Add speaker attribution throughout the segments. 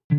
Speaker 1: I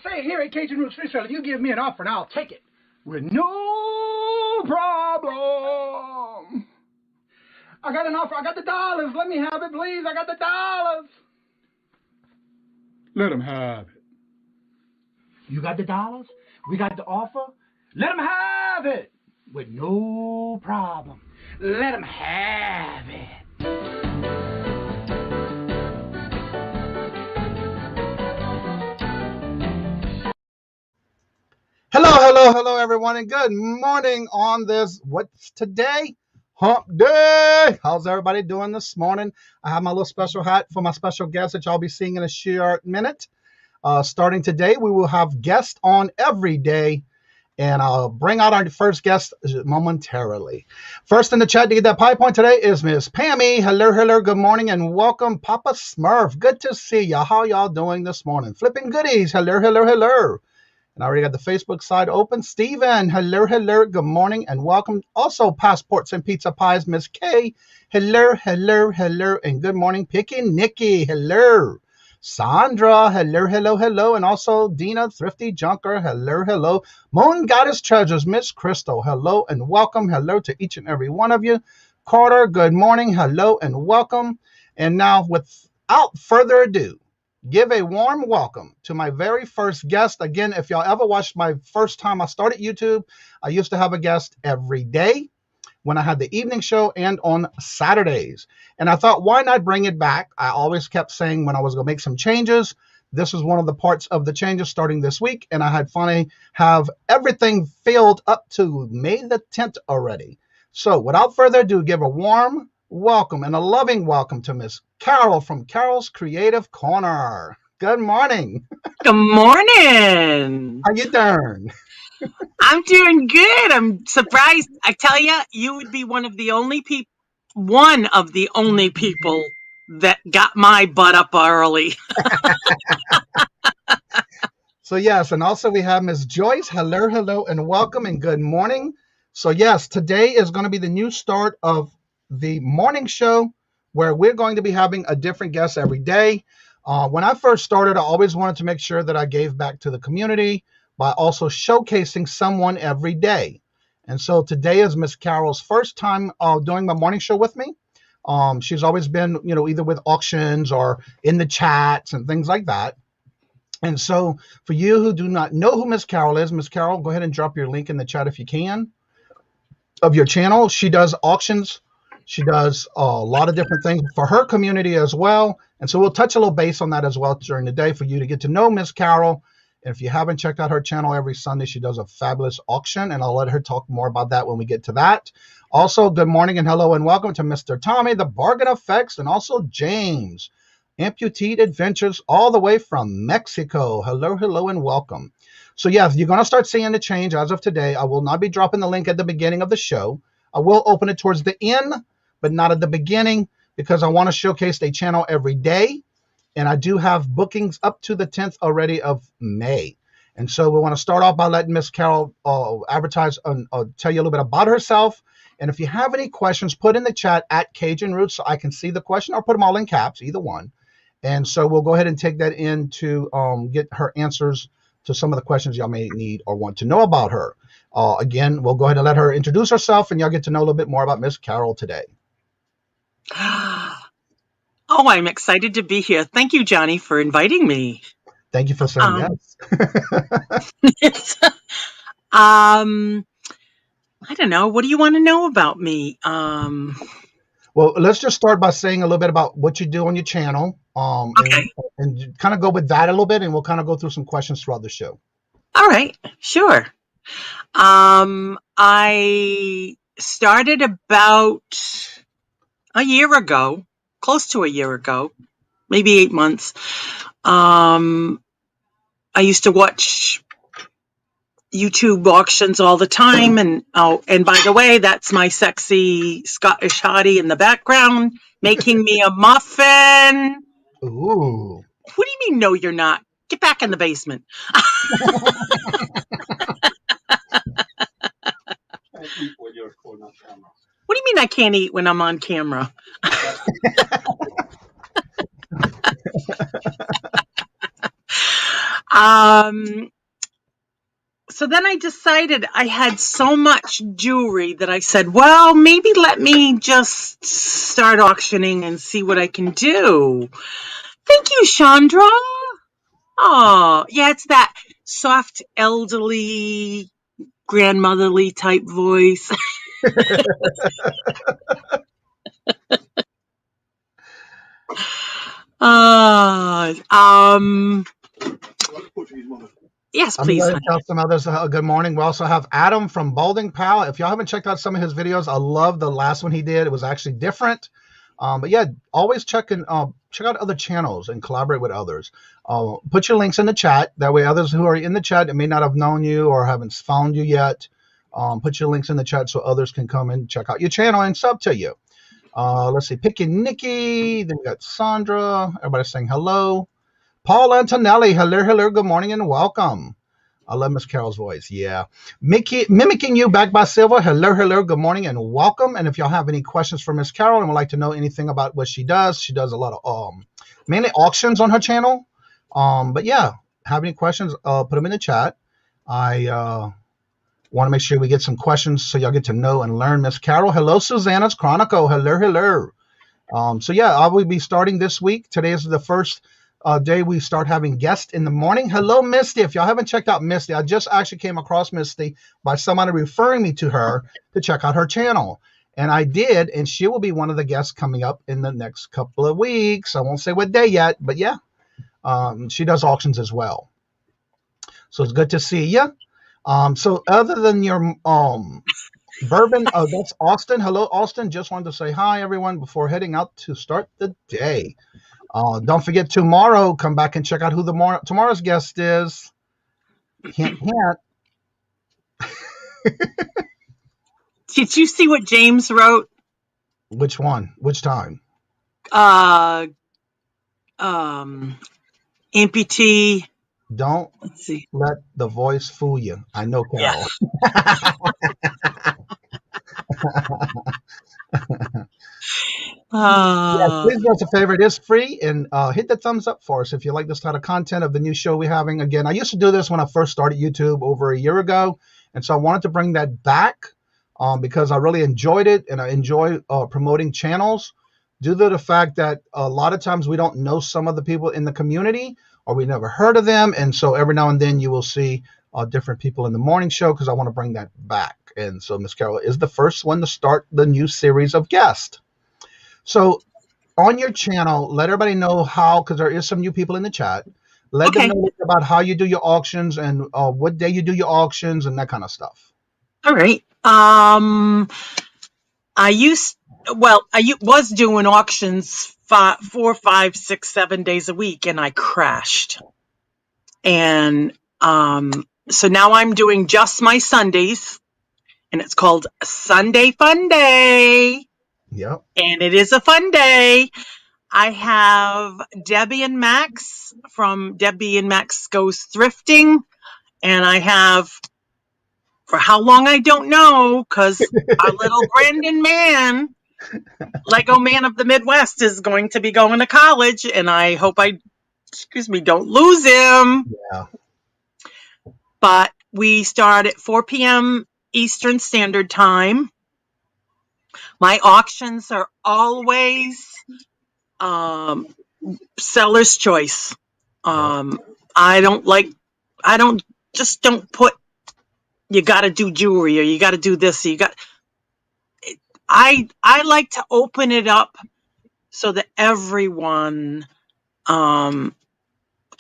Speaker 1: say here at Kajun Reseller, you give me an offer and I'll take it with no problem. I got an offer. I got the dollars. Let me have it, please. I got the dollars. Let them have it. You got the dollars? We got the offer? Let them have it with no problem. Let them have it.
Speaker 2: Hello, everyone, and good morning on this, what's today? Hump Day. How's everybody doing this morning? I have my little special hat for my special guest that y'all be seeing in a short minute. Starting today, we will have guests on every day, and I'll bring out our first guest momentarily. First in the chat to get that pie point today is Miss Pammy. Hello, good morning, and welcome, Papa Smurf. Good to see ya. How y'all doing this morning? Flipping goodies. Hello. And I already got the Facebook side open. Steven, hello, good morning, and welcome. Also, Passports and Pizza Pies, Miss K. Hello, and good morning. Picky Nikki, hello. Sandra, hello, and also Dina, Thrifty Junker, hello. Moon Goddess Treasures, Miss Crystal, hello, and welcome. Hello to each and every one of you. Carter, good morning, hello, and welcome. And now, without further ado, give a warm welcome to my very first guest. Again, if y'all ever watched my first time I started YouTube, I used to have a guest every day when I had the evening show and on Saturdays. And I thought, why not bring it back? I always kept saying when I was going to make some changes, this is one of the parts of the changes starting this week. And I had finally have everything filled up to May the 10th already. So without further ado, give a warm welcome and a loving welcome to Miss Carol from Carol's Creative Corner. Good morning.
Speaker 3: Good morning.
Speaker 2: How you doing?
Speaker 3: I'm doing good. I'm surprised. I tell you, you would be one of the only people that got my butt up early.
Speaker 2: So yes, and also we have Miss Joyce. Hello, and welcome and good morning. So yes, today is going to be the new start of the morning show where we're going to be having a different guest every day. When I first started, I always wanted to make sure that I gave back to the community by also showcasing someone every day. And so today is Miss Carol's first time doing my morning show with me. She's always been, either with auctions or in the chats and things like that. And so for you who do not know who Miss Carol is, Miss Carol, go ahead and drop your link in the chat if you can of your channel. She does auctions. She does a lot of different things for her community as well. And so we'll touch a little base on that as well during the day for you to get to know Miss Carol. And if you haven't checked out her channel every Sunday, she does a fabulous auction. And I'll let her talk more about that when we get to that. Also, good morning and hello and welcome to Mr. Tommy, the Bargain Effects, and also James, Amputee Adventures, all the way from Mexico. Hello, and welcome. So yes, you're going to start seeing the change as of today. I will not be dropping the link at the beginning of the show. I will open it towards the end, but not at the beginning, because I want to showcase a channel every day. And I do have bookings up to the 10th already of May. And so we want to start off by letting Miss Carol advertise and tell you a little bit about herself. And if you have any questions, put in the chat at Kajun Roots so I can see the question, or put them all in caps, either one. And so we'll go ahead and take that in to get her answers to some of the questions y'all may need or want to know about her. Again, we'll go ahead and let her introduce herself, and y'all get to know a little bit more about Miss Carol today.
Speaker 3: Oh, I'm excited to be here. Thank you, Johnny, for inviting me.
Speaker 2: Thank you for saying
Speaker 3: yes. I don't know. What do you want to know about me?
Speaker 2: Well, let's just start by saying a little bit about what you do on your channel.
Speaker 3: Okay.
Speaker 2: And kind of go with that a little bit, and we'll kind of go through some questions throughout the show.
Speaker 3: All right. Sure. I started about a year ago, close to a year ago, maybe 8 months. I used to watch YouTube auctions all the time. And by the way, that's my sexy Scottish hottie in the background making me a muffin.
Speaker 2: Ooh.
Speaker 3: What do you mean, no, you're not? Get back in the basement. What do you mean I can't eat when I'm on camera? So then I decided I had so much jewelry that I said, well, maybe let me just start auctioning and see what I can do. Thank you, Chandra. Oh, yeah, it's that soft, elderly, grandmotherly type voice. Yes, please.
Speaker 2: I'm going to tell some others good morning. We also have Adam from Balding Pal. If y'all haven't checked out some of his videos, I love the last one he did. It was actually different. But yeah, always check out other channels and collaborate with others. Put your links in the chat. That way others who are in the chat that may not have known you or haven't found you yet, put your links in the chat so others can come and check out your channel and sub to you. Let's see, Picky Nikki. Then we got Sandra. Everybody saying hello. Paul Antonelli. Hello, good morning and welcome. I love Miss Carol's voice. Yeah. Mimicking you back by Silva. Hello, good morning and welcome. And if y'all have any questions for Miss Carol and would like to know anything about what she does a lot of mainly auctions on her channel. But yeah, have any questions, put them in the chat. I want to make sure we get some questions so y'all get to know and learn Miss Carol. Hello, Susanna's Chronicle. Hello. So yeah, I will be starting this week. Today is the first day we start having guests in the morning. Hello, Misty. If y'all haven't checked out Misty, I just actually came across Misty by somebody referring me to her to check out her channel. And I did, and she will be one of the guests coming up in the next couple of weeks. I won't say what day yet, but yeah, she does auctions as well. So it's good to see you. So other than your bourbon, that's Austin. Hello, Austin. Just wanted to say hi, everyone, before heading out to start the day. Don't forget tomorrow, come back and check out who tomorrow's guest is. Hint.
Speaker 3: Did you see what James wrote?
Speaker 2: Which one? Which time?
Speaker 3: Amputee.
Speaker 2: Don't let the voice fool you. I know Carol. Yeah. Yes, please do us a favor. It is free, and hit the thumbs up for us if you like this kind of content of the new show we're having. Again, I used to do this when I first started YouTube over a year ago, and so I wanted to bring that back because I really enjoyed it, and I enjoy promoting channels due to the fact that a lot of times we don't know some of the people in the community or we never heard of them, and so every now and then you will see different people in the morning show because I want to bring that back. And so Miss Carol is the first one to start the new series of guests. So on your channel, let everybody know how, because there is some new people in the chat. Let them know about how you do your auctions and what day you do your auctions and that kind of stuff.
Speaker 3: All right. I was doing auctions 4, 5, 6, 7 days a week, and I crashed. And so now I'm doing just my Sundays, and it's called Sunday Fun Day.
Speaker 2: Yep.
Speaker 3: And it is a fun day. I have Debbie and Max from Debbie and Max Goes Thrifting. And I have, for how long I don't know, because our little Brandon man Lego man of the Midwest is going to be going to college, and I hope don't lose him.
Speaker 2: Yeah.
Speaker 3: But we start at 4 p.m. Eastern Standard Time. My auctions are always seller's choice. I don't put, you got to do jewelry or you got to do this. I like to open it up so that everyone can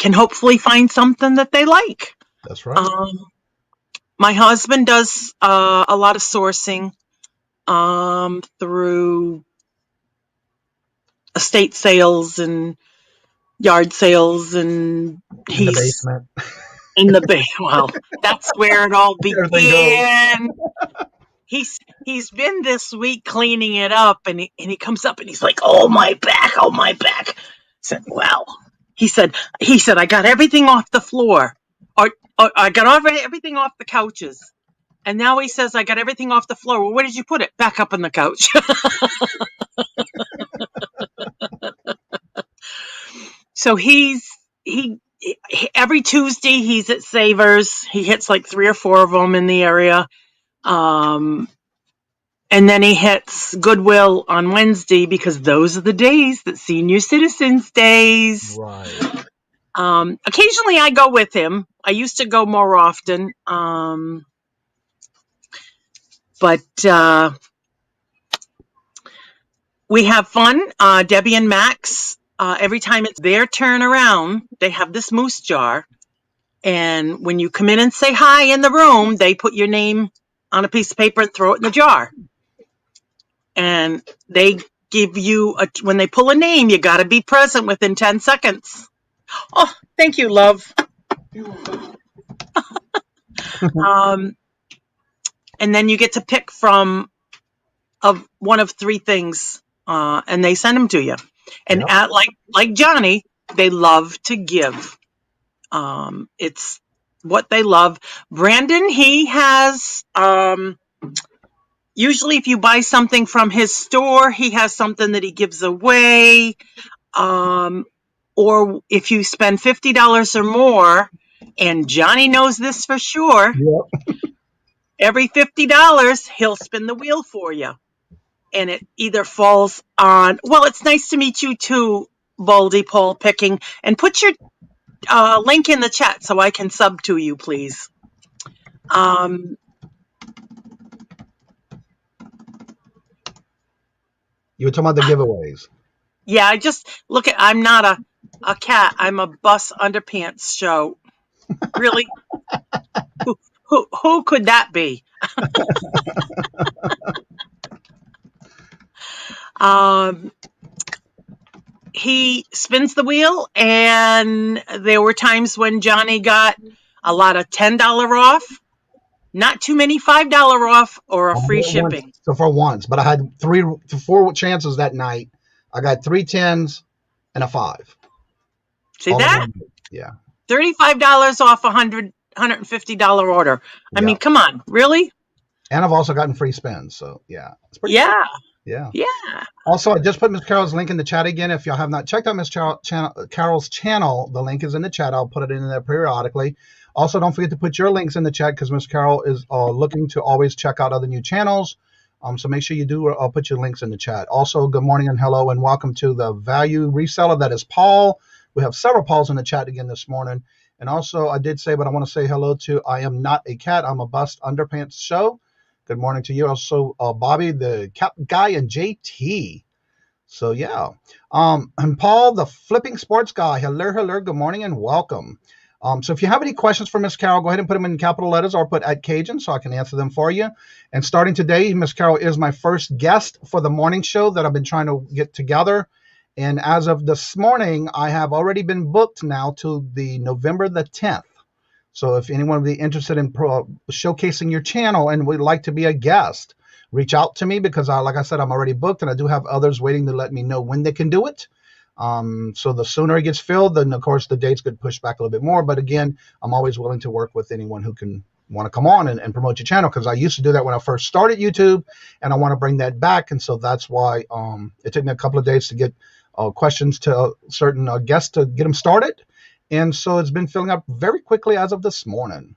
Speaker 3: hopefully find something that they like.
Speaker 2: That's right.
Speaker 3: My husband does a lot of sourcing through estate sales and yard sales, and
Speaker 2: In the basement.
Speaker 3: In the basement. Well, that's where it all began. He's been this week cleaning it up, and he comes up and he's like, "Oh my back, oh my back." I said, "Well," he said, "I got everything off the floor, or I got everything off the couches." And now he says, "I got everything off the floor." Well, where did you put it? Back up on the couch. So he every Tuesday he's at Savers. He hits like 3 or 4 of them in the area. And then he hits Goodwill on Wednesday, because those are the days that senior citizens days.
Speaker 2: Right.
Speaker 3: Occasionally I go with him. I used to go more often. But we have fun. Debbie and Max, every time it's their turn around, they have this moose jar. And when you come in and say hi in the room, they put your name on a piece of paper and throw it in the jar. And they give you, when they pull a name, you got to be present within 10 seconds. Oh, thank you, love. And then you get to pick from one of 3 things, and they send them to you. And like Johnny, they love to give. It's what they love. Brandon, he has, usually if you buy something from his store, he has something that he gives away. Or if you spend $50 or more, and Johnny knows this for sure, every $50, he'll spin the wheel for you. And it either falls on, well, it's nice to meet you too, Baldy Paul Picking. And put your link in the chat so I can sub to you, please.
Speaker 2: You were talking about the giveaways.
Speaker 3: Yeah, I just I'm not a cat. I'm a bus underpants show. Really? Who could that be? He spins the wheel, and there were times when Johnny got a lot of $10 off, not too many $5 off, or a free shipping.
Speaker 2: So for once, but I had 3 to 4 chances that night. I got 3 10s and a 5.
Speaker 3: See that?
Speaker 2: Yeah.
Speaker 3: $35 off $150 order. I mean, come on, really?
Speaker 2: And I've also gotten free spins, so yeah. It's pretty
Speaker 3: cool.
Speaker 2: Yeah.
Speaker 3: Yeah.
Speaker 2: Also, I just put Miss Carol's link in the chat again. If y'all have not checked out Miss Carol's channel, the link is in the chat. I'll put it in there periodically. Also, don't forget to put your links in the chat, because Miss Carol is looking to always check out other new channels. So make sure you do. I'll put your links in the chat. Also, good morning and hello, and welcome to the Value Reseller. That is Paul. We have several Pauls in the chat again this morning. And also, I did say, but I want to say hello to I Am Not a Cat. I'm a Bust Underpants Show. Good morning to you. Also, Bobby, the Cap Guy, and JT. So, yeah. And Paul, the Flipping Sports Guy. Hello. Good morning and welcome. So if you have any questions for Miss Carol, go ahead and put them in capital letters or put at Kajun so I can answer them for you. And starting today, Miss Carol is my first guest for the morning show that I've been trying to get together. And as of this morning, I have already been booked now to the November the 10th. So if anyone would be interested in showcasing your channel and would like to be a guest, reach out to me, because like I said, I'm already booked, and I do have others waiting to let me know when they can do it. So the sooner it gets filled, then of course the dates get pushed back a little bit more. But again, I'm always willing to work with anyone who can, want to come on and promote your channel, because I used to do that when I first started YouTube, and I want to bring that back. And so that's why it took me a couple of days to get questions to certain guests to get them started. And so it's been filling up very quickly as of this morning.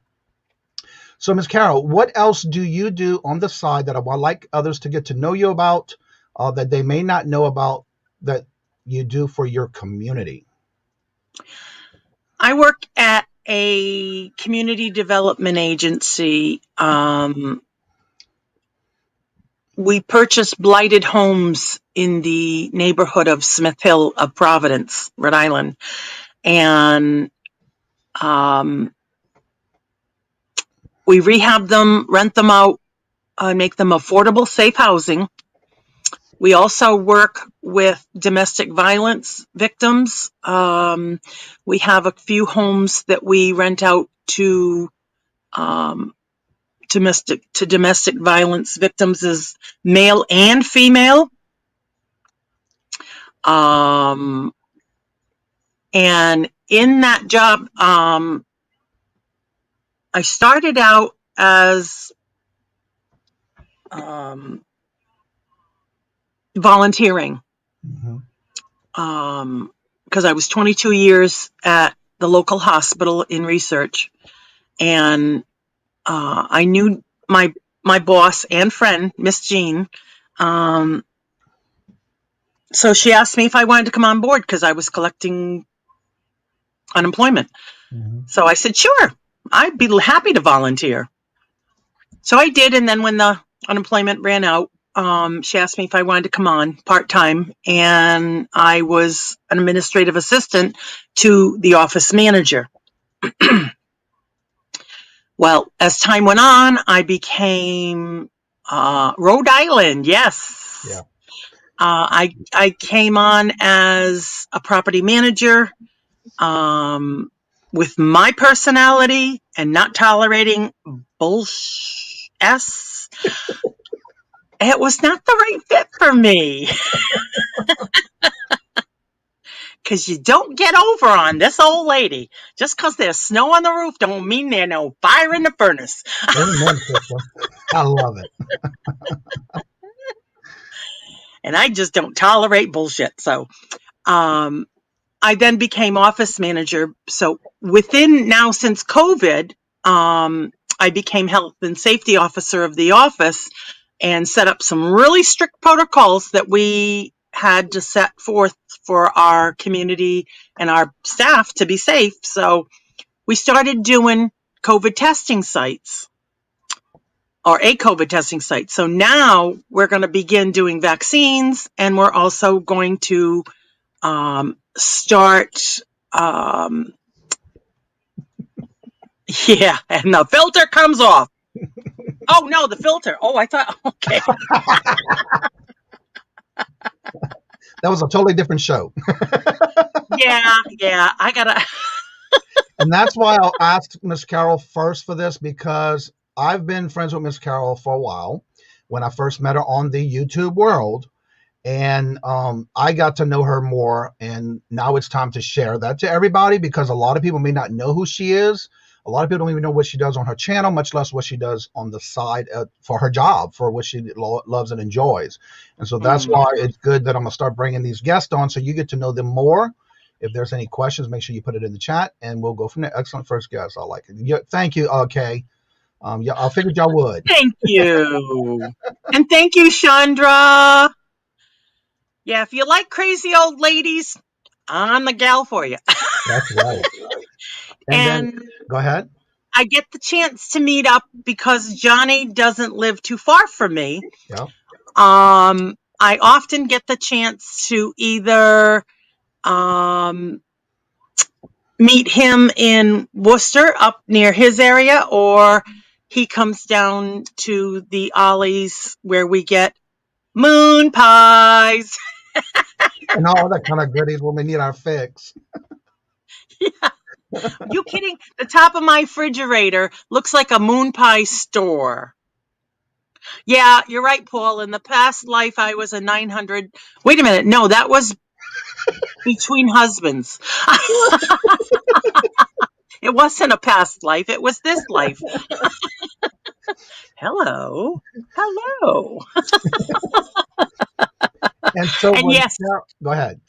Speaker 2: So Ms. Carol, what else do you do on the side that I would like others to get to know you about, that they may not know about, that you do for your community?
Speaker 3: I work at a community development agency. We purchase blighted homes in the neighborhood of Smith Hill of Providence, Rhode Island. And we rehab them, rent them out, make them affordable, safe housing. We also work with domestic violence victims. We have a few homes that we rent out to domestic violence victims, as male and female. And in that job, I started out as volunteering, because I was 22 years at the local hospital in research, and I knew my boss and friend, Miss Jean. So she asked me if I wanted to come on board because I was collecting unemployment. So I said, sure, I'd be happy to volunteer. So I did, and then when the unemployment ran out, she asked me if I wanted to come on part-time, and I was an administrative assistant to the office manager. Well, as time went on, I became Rhode Island, yes.
Speaker 2: Yeah.
Speaker 3: I came on as a property manager with my personality and not tolerating bullshit. It was not the right fit for me. Because you don't get over on this old lady. Just because there's snow on the roof don't mean there's no fire in the furnace.
Speaker 2: Amen, sister. I love it.
Speaker 3: And I just don't tolerate bullshit. So I then became office manager. So within now, since COVID, I became health and safety officer of the office and set up some really strict protocols that we had to set forth for our community and our staff to be safe. So we started doing COVID testing sites, or a COVID testing site. So now we're going to begin doing vaccines, and we're also going to start, yeah, and the filter comes off. Oh, no, the filter. Oh, I thought, okay.
Speaker 2: That was a totally different show.
Speaker 3: Yeah, I gotta.
Speaker 2: And that's why I'll ask Miss Carol first for this, because I've been friends with Miss Carol for a while when I first met her on the YouTube world. And I got to know her more. And now it's time to share that to everybody, because a lot of people may not know who she is. A lot of people don't even know what she does on her channel, much less what she does on the side for her job, for what she loves and enjoys. And so that's why it's good that I'm going to start bringing these guests on, so you get to know them more. If there's any questions, make sure you put it in the chat, and we'll go from there. Excellent first guest. I like it. Yeah, thank you, Kay. Yeah, I figured y'all would.
Speaker 3: Thank you. And thank you, Chandra. Yeah, if you like crazy old ladies, I'm the gal for you.
Speaker 2: That's right.
Speaker 3: And
Speaker 2: then, go ahead.
Speaker 3: I get the chance to meet up because Johnny doesn't live too far from me.
Speaker 2: Yeah.
Speaker 3: I often get the chance to either meet him in Worcester, up near his area, or he comes down to the Ollies where we get moon pies.
Speaker 2: And all that kind of goodies when we need our fix.
Speaker 3: Yeah. You kidding? The top of my refrigerator looks like a moon pie store. Yeah, you're right, Paul. In the past life, I was a 900. Wait a minute. No, that was between husbands. It wasn't a past life. It was this life. Hello. Hello.
Speaker 2: And so
Speaker 3: And yes,
Speaker 2: go ahead.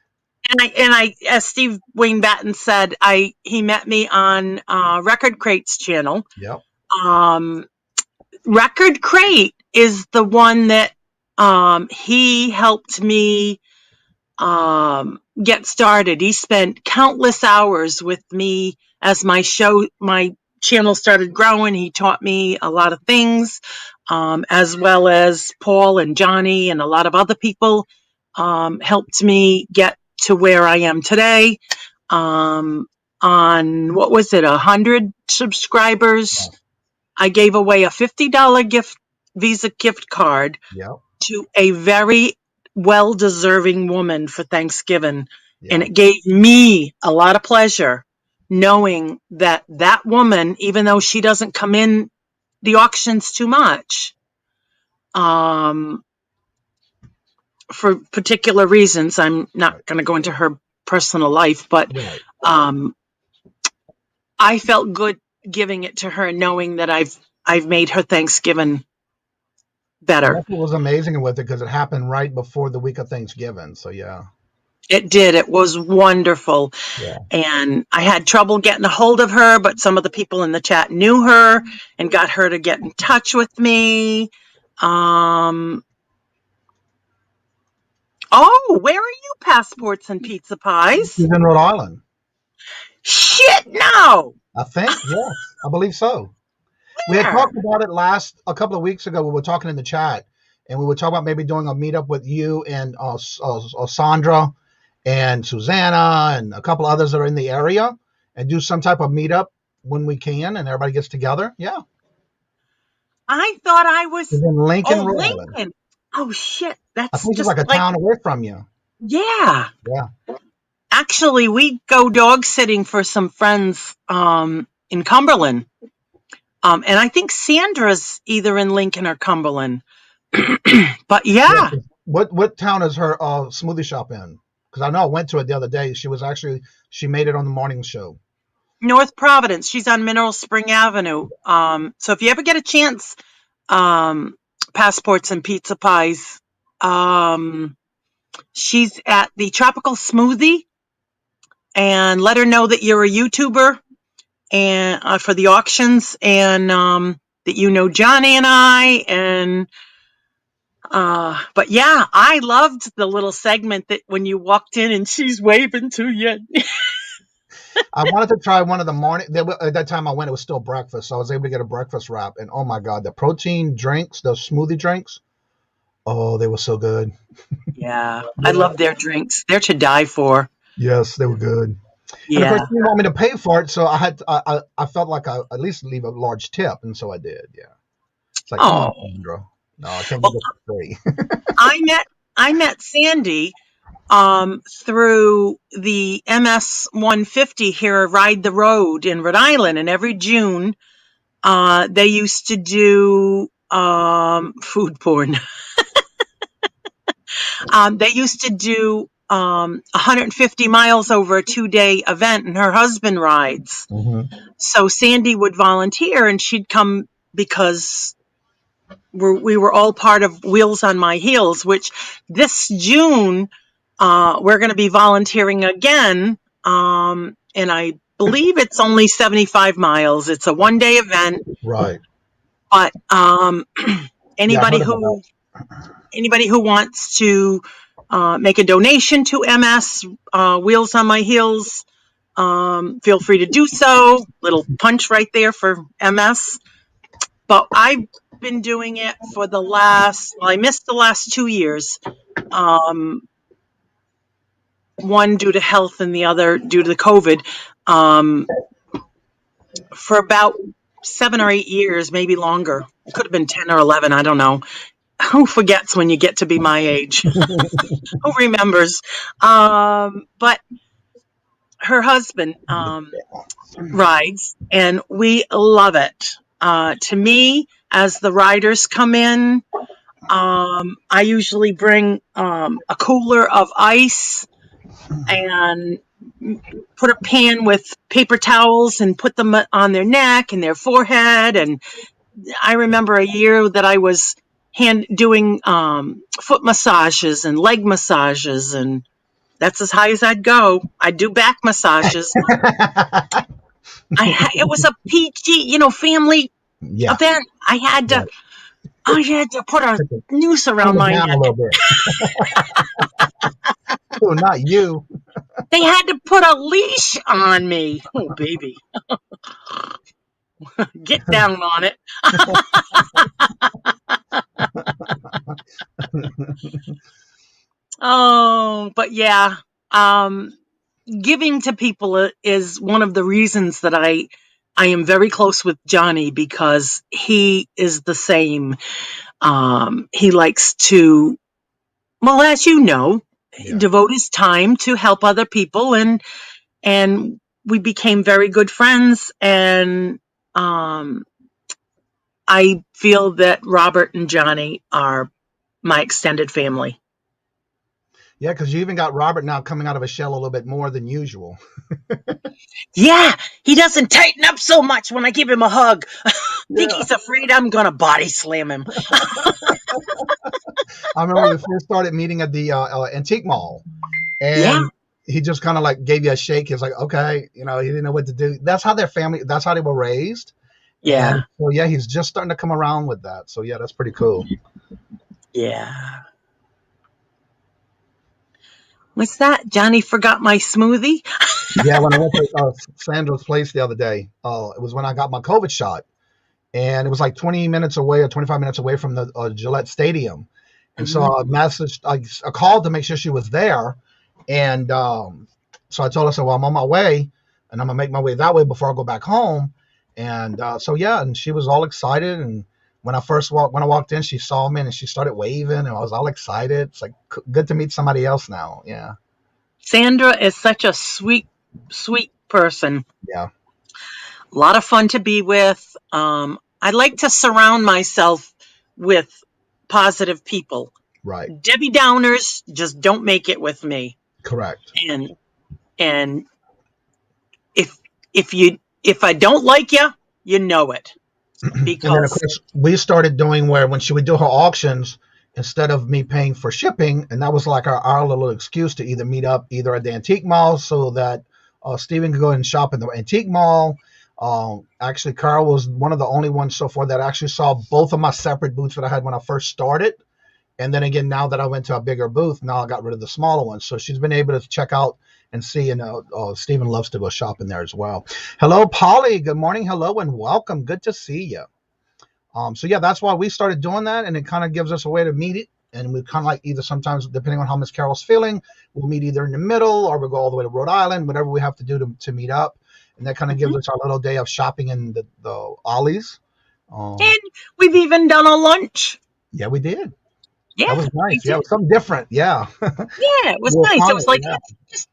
Speaker 3: and I, as Steve Wayne Batten said, he met me on Record Crate's channel.
Speaker 2: Yep.
Speaker 3: Record Crate is the one that he helped me get started. He spent countless hours with me as my channel started growing. He taught me a lot of things, as well as Paul and Johnny and a lot of other people helped me get to where I am today. On what was it, 100 subscribers, I gave away a $50 Visa gift card to a very well-deserving woman for Thanksgiving. And it gave me a lot of pleasure knowing that that woman, even though she doesn't come in the auctions too much, for particular reasons, I'm not going to go into her personal life, but I felt good giving it to her, knowing that I've made her Thanksgiving better.
Speaker 2: That's what was amazing with it, because it happened right before the week of Thanksgiving. So
Speaker 3: it did. It was wonderful. And I had trouble getting a hold of her, but some of the people in the chat knew her and got her to get in touch with me. Oh, where are you, Passports and Pizza Pies?
Speaker 2: She's in Rhode Island.
Speaker 3: Shit, no.
Speaker 2: I think, yes. I believe so. We had talked about it a couple of weeks ago. We were talking in the chat, and we were talking about maybe doing a meetup with you and Sandra and Susanna and a couple others that are in the area, and do some type of meetup when we can, and everybody gets together. Yeah.
Speaker 3: I thought I was
Speaker 2: in Lincoln, Rhode Island.
Speaker 3: Oh shit, that's
Speaker 2: I think
Speaker 3: just
Speaker 2: it's like a town away from you.
Speaker 3: Yeah.
Speaker 2: Yeah.
Speaker 3: Actually, we go dog sitting for some friends in Cumberland. And I think Sandra's either in Lincoln or Cumberland. But yeah.
Speaker 2: What town is her smoothie shop in? Because I know I went to it the other day. She made it on the morning show.
Speaker 3: North Providence. She's on Mineral Spring Avenue. So if you ever get a chance, Passports and Pizza Pies, she's at the Tropical Smoothie, and let her know that you're a YouTuber and for the auctions, and that you know Johnny and I, and but yeah, I loved the little segment that when you walked in and she's waving to you.
Speaker 2: I wanted to try one of the morning. At that time I went, it was still breakfast, so I was able to get a breakfast wrap, and oh my god, the protein drinks, those smoothie drinks, oh, they were so good.
Speaker 3: Yeah, I love their drinks. They're to die for.
Speaker 2: Yes, they were good.
Speaker 3: Yeah.
Speaker 2: And of course, you didn't want me to pay for it, so I felt like I at least leave a large tip, and so I did. Yeah. It's like, oh, Sandra. No, I can't get this for free.
Speaker 3: I met Sandy through the MS 150 here, Ride the Road in Rhode Island, and every June they used to do food porn. They used to do 150 miles over a 2-day event, and her husband rides.
Speaker 2: Mm-hmm.
Speaker 3: So Sandy would volunteer, and she'd come because we were all part of Wheels on My Heels, which this June we're going to be volunteering again. And I believe it's only 75 miles. It's a 1-day event.
Speaker 2: Right.
Speaker 3: But anybody who wants to make a donation to MS Wheels on My Heels, feel free to do so. Little punch right there for MS. But I've been doing it for I missed the last 2 years. One due to health and the other due to the COVID. For about 7 or 8 years, maybe longer. It could have been 10 or 11, I don't know. Who forgets when you get to be my age? Who remembers? But her husband rides, and we love it. To me, as the riders come in, I usually bring a cooler of ice and put a pan with paper towels and put them on their neck and their forehead, and I remember a year that I was doing foot massages and leg massages, and that's as high as I'd go. I'd do back massages. It was a PG, family
Speaker 2: Yeah.
Speaker 3: event. I had to put a noose around my neck.
Speaker 2: A little bit. Oh, not you.
Speaker 3: They had to put a leash on me. Oh, baby. Get down on it. Oh, but yeah. Giving to people is one of the reasons that I am very close with Johnny, because he is the same. He likes to, well, as you know, devote his time to help other people, and we became very good friends. And I feel that Robert and Johnny are my extended family.
Speaker 2: Yeah, because you even got Robert now coming out of a shell a little bit more than usual.
Speaker 3: Yeah, he doesn't tighten up so much when I give him a hug. I think he's afraid I'm going to body slam him.
Speaker 2: I remember we first started meeting at the antique mall, and he just kind of like gave you a shake. He was like, okay, he didn't know what to do. That's how their family, that's how they were raised.
Speaker 3: Yeah.
Speaker 2: And so, yeah, he's just starting to come around with that. So, yeah, that's pretty cool.
Speaker 3: Yeah. What's that? Johnny forgot my smoothie?
Speaker 2: Yeah, when I went to Sandra's place the other day, it was when I got my COVID shot. And it was like 20 minutes away or 25 minutes away from the Gillette Stadium. And so I called to make sure she was there. And so I told her, well, I'm on my way, and I'm going to make my way that way before I go back home. And and she was all excited. And when I walked in, she saw me and she started waving, and I was all excited. It's like good to meet somebody else now. Yeah.
Speaker 3: Sandra is such a sweet, sweet person.
Speaker 2: Yeah.
Speaker 3: A lot of fun to be with. I like to surround myself with positive people.
Speaker 2: Right.
Speaker 3: Debbie Downers just don't make it with me.
Speaker 2: Correct.
Speaker 3: And if I don't like you, you know it. Because
Speaker 2: and then of course we started doing when she would do her auctions, instead of me paying for shipping, and that was like our little excuse to either meet up either at the antique mall so that Stephen could go and shop in the antique mall. Actually, Carl was one of the only ones so far that actually saw both of my separate booths that I had when I first started. And then again, now that I went to a bigger booth, now I got rid of the smaller one. So she's been able to check out and see, Stephen loves to go shop in there as well. Hello, Polly. Good morning. Hello and welcome. Good to see you. So yeah, that's why we started doing that. And it kind of gives us a way to meet it. And we kind of like either sometimes, depending on how Miss Carol's feeling, we'll meet either in the middle or we'll go all the way to Rhode Island, whatever we have to do to meet up. And that kind of gives us our little day of shopping in the Ollie's.
Speaker 3: And we've even done a lunch.
Speaker 2: Yeah, we did.
Speaker 3: Yeah,
Speaker 2: that was nice. Yeah, it was something different. Yeah.
Speaker 3: Yeah, it was nice. It was like,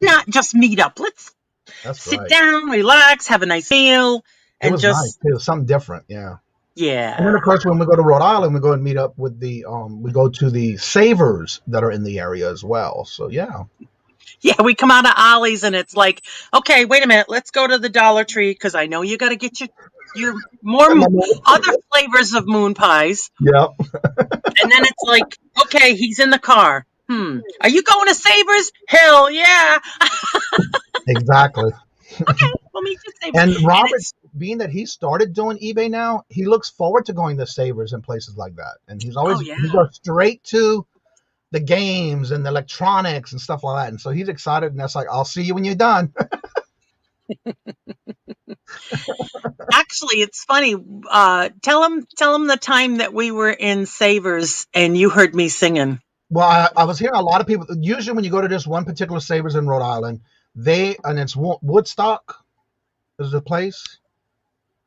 Speaker 3: not just meet up. Let's sit down, relax, have a nice meal.
Speaker 2: And it was nice. It was something different. Yeah.
Speaker 3: Yeah.
Speaker 2: And then, of course, when we go to Rhode Island, we go and meet up with we go to the Savers that are in the area as well. So, yeah.
Speaker 3: Yeah, we come out of Ollie's and it's like, okay, wait a minute. Let's go to the Dollar Tree because I know you got to get your more other flavors of moon pies.
Speaker 2: Yep.
Speaker 3: And then it's like, okay, he's in the car. Are you going to Savers? Hell yeah.
Speaker 2: Exactly.
Speaker 3: Okay, well, me just Savers.
Speaker 2: And Robert, being that he started doing eBay now, he looks forward to going to Savers and places like that. And he's always he goes straight to the games and the electronics and stuff like that. And so he's excited, and that's like, I'll see you when you're done.
Speaker 3: Actually, it's funny. Tell him the time that we were in Savers and you heard me singing.
Speaker 2: Well, I was hearing a lot of people. Usually, when you go to this one particular Savers in Rhode Island, and it's Woodstock is the place,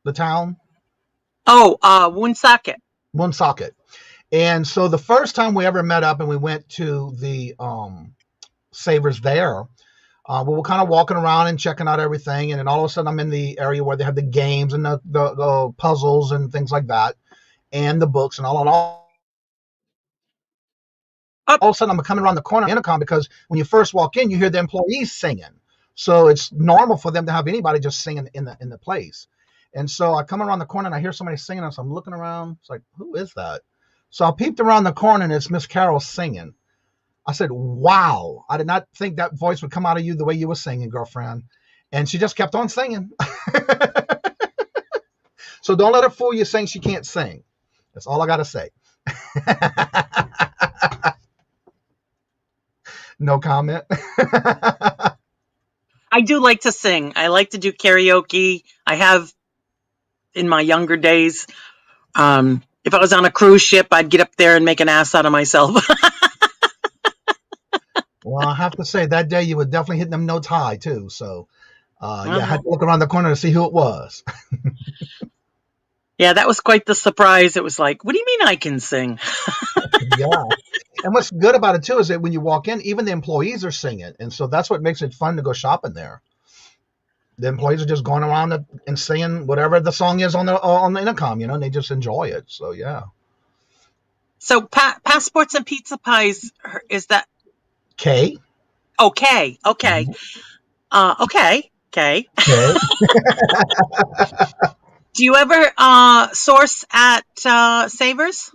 Speaker 2: the town.
Speaker 3: Oh, Woonsocket.
Speaker 2: Woonsocket. And so the first time we ever met up and we went to the Savers there, we were kind of walking around and checking out everything. And then all of a sudden I'm in the area where they have the games and the puzzles and things like that, and the books and all. All of a sudden I'm coming around the corner intercom, because when you first walk in, you hear the employees singing. So it's normal for them to have anybody just singing in the place. And so I come around the corner and I hear somebody singing. So I'm looking around. It's like, who is that? So I peeped around the corner and it's Miss Carol singing. I said, wow, I did not think that voice would come out of you the way you were singing, girlfriend. And she just kept on singing. So don't let her fool you saying she can't sing. That's all I got to say. No comment.
Speaker 3: I do like to sing. I like to do karaoke. I have in my younger days. If I was on a cruise ship, I'd get up there and make an ass out of myself.
Speaker 2: Well, I have to say that day you were definitely hitting them notes high too. So yeah, I had to look around the corner to see who it was.
Speaker 3: Yeah, that was quite the surprise. It was like, what do you mean I can sing?
Speaker 2: Yeah. And what's good about it too is that when you walk in, even the employees are singing. And so that's what makes it fun to go shopping there. The employees are just going around and singing whatever the song is on the intercom, and they just enjoy it. So yeah.
Speaker 3: So passports and pizza pies, is that
Speaker 2: K?
Speaker 3: okay? Okay. Okay. Do you ever source at Savers?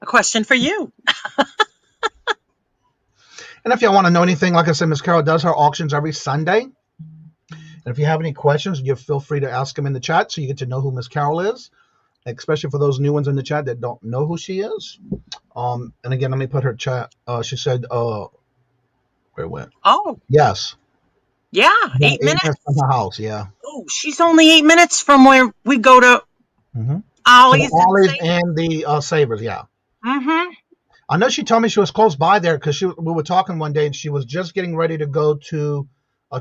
Speaker 3: A question for you.
Speaker 2: And if y'all want to know anything, like I said, Miss Carol does her auctions every Sunday. And if you have any questions, you feel free to ask them in the chat so you get to know who Miss Carol is, especially for those new ones in the chat that don't know who she is. And again, let me put her chat. She said, where it went?
Speaker 3: Oh.
Speaker 2: Yes.
Speaker 3: Yeah, 8 minutes.
Speaker 2: From her house, yeah.
Speaker 3: Oh, she's only 8 minutes from where we go to Ollie's
Speaker 2: and the Savers, yeah.
Speaker 3: Mm-hmm.
Speaker 2: I know she told me she was close by there because we were talking one day and she was just getting ready to go to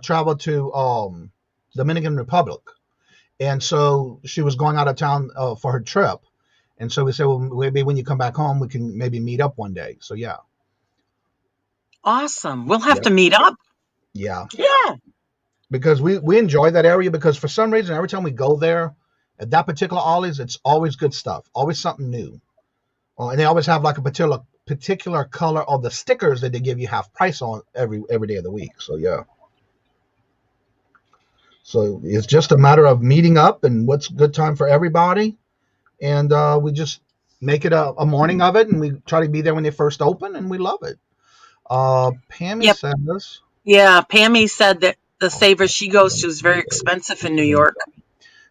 Speaker 2: travel to Dominican Republic. And so she was going out of town for her trip. And so we said, well, maybe when you come back home, we can maybe meet up one day. So, yeah.
Speaker 3: Awesome. We'll have to meet up.
Speaker 2: Yeah.
Speaker 3: Yeah.
Speaker 2: Because we enjoy that area because for some reason, every time we go there at that particular Ollie's, it's always good stuff. Always something new. And they always have like a particular color of the stickers that they give you half price on every day of the week. So, yeah. So it's just a matter of meeting up and what's a good time for everybody. And we just make it a morning of it. And we try to be there when they first open. And we love it. Pammy said this.
Speaker 3: Yeah, Pammy said that the Savers she goes to is very expensive in New York.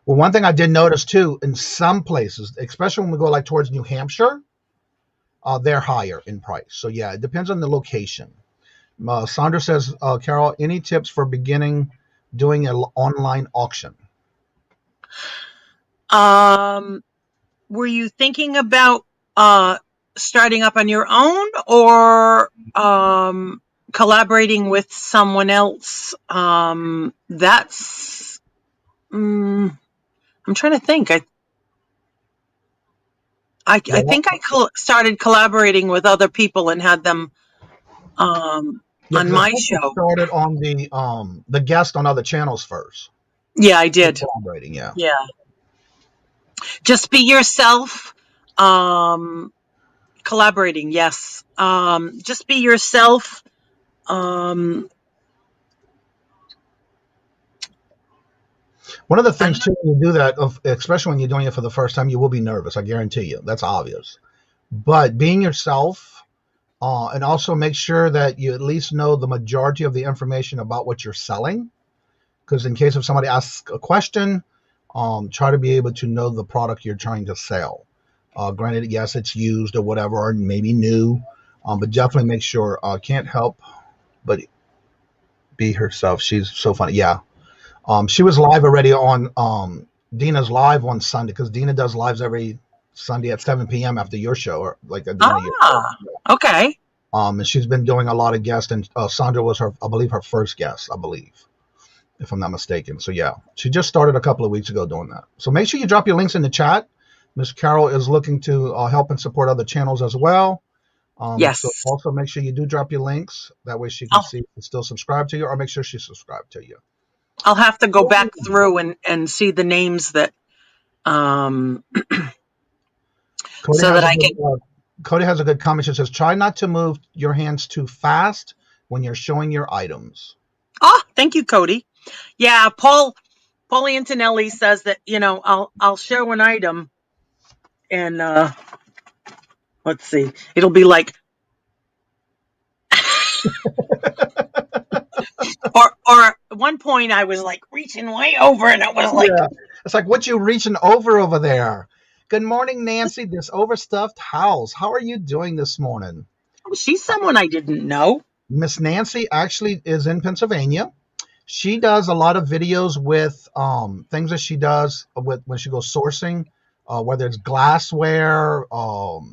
Speaker 2: Well, one thing I did notice, too, in some places, especially when we go like towards New Hampshire, they're higher in price. So, yeah, it depends on the location. Sandra says, Carol, any tips for beginning doing an online auction?
Speaker 3: Were you thinking about starting up on your own or collaborating with someone else? That's I'm trying to think. I think I started collaborating with other people and had them on my show.
Speaker 2: Started on the guest on other channels first.
Speaker 3: Yeah, I did.
Speaker 2: Collaborating, yeah.
Speaker 3: Yeah. Just be yourself. Collaborating, yes. Just be yourself.
Speaker 2: One of the things, too, when you do that, especially when you're doing it for the first time, you will be nervous. I guarantee you. That's obvious. But being yourself and also make sure that you at least know the majority of the information about what you're selling. Because in case if somebody asks a question, try to be able to know the product you're trying to sell. Granted, yes, it's used or whatever, or maybe new. But definitely make sure. Can't help but be herself. She's so funny. Yeah. She was live already on Dina's live on Sunday because Dina does lives every Sunday at 7 p.m. after your show or like at the end of your show.
Speaker 3: Okay.
Speaker 2: And she's been doing a lot of guests, and Sandra was her first guest, I believe, if I'm not mistaken. So yeah, she just started a couple of weeks ago doing that. So make sure you drop your links in the chat. Miss Carol is looking to help and support other channels as well.
Speaker 3: Yes.
Speaker 2: So also make sure you do drop your links. That way she can see if you still subscribe to you, or make sure she's subscribed to you.
Speaker 3: I'll have to go back through and see the names that so that I can.
Speaker 2: Cody has a good comment. She says, "Try not to move your hands too fast when you're showing your items."
Speaker 3: Oh, thank you, Cody. Yeah, Paul Antonelli says that, I'll show an item and let's see, it'll be like or at one point I was like reaching way over and it was like,
Speaker 2: Yeah. It's like, what you reaching over there? Good morning, Nancy, this overstuffed house. How are you doing this morning?
Speaker 3: oh, she's someone I didn't know.
Speaker 2: Miss Nancy actually is in Pennsylvania. She does a lot of videos with things that she does with when she goes sourcing, whether it's glassware,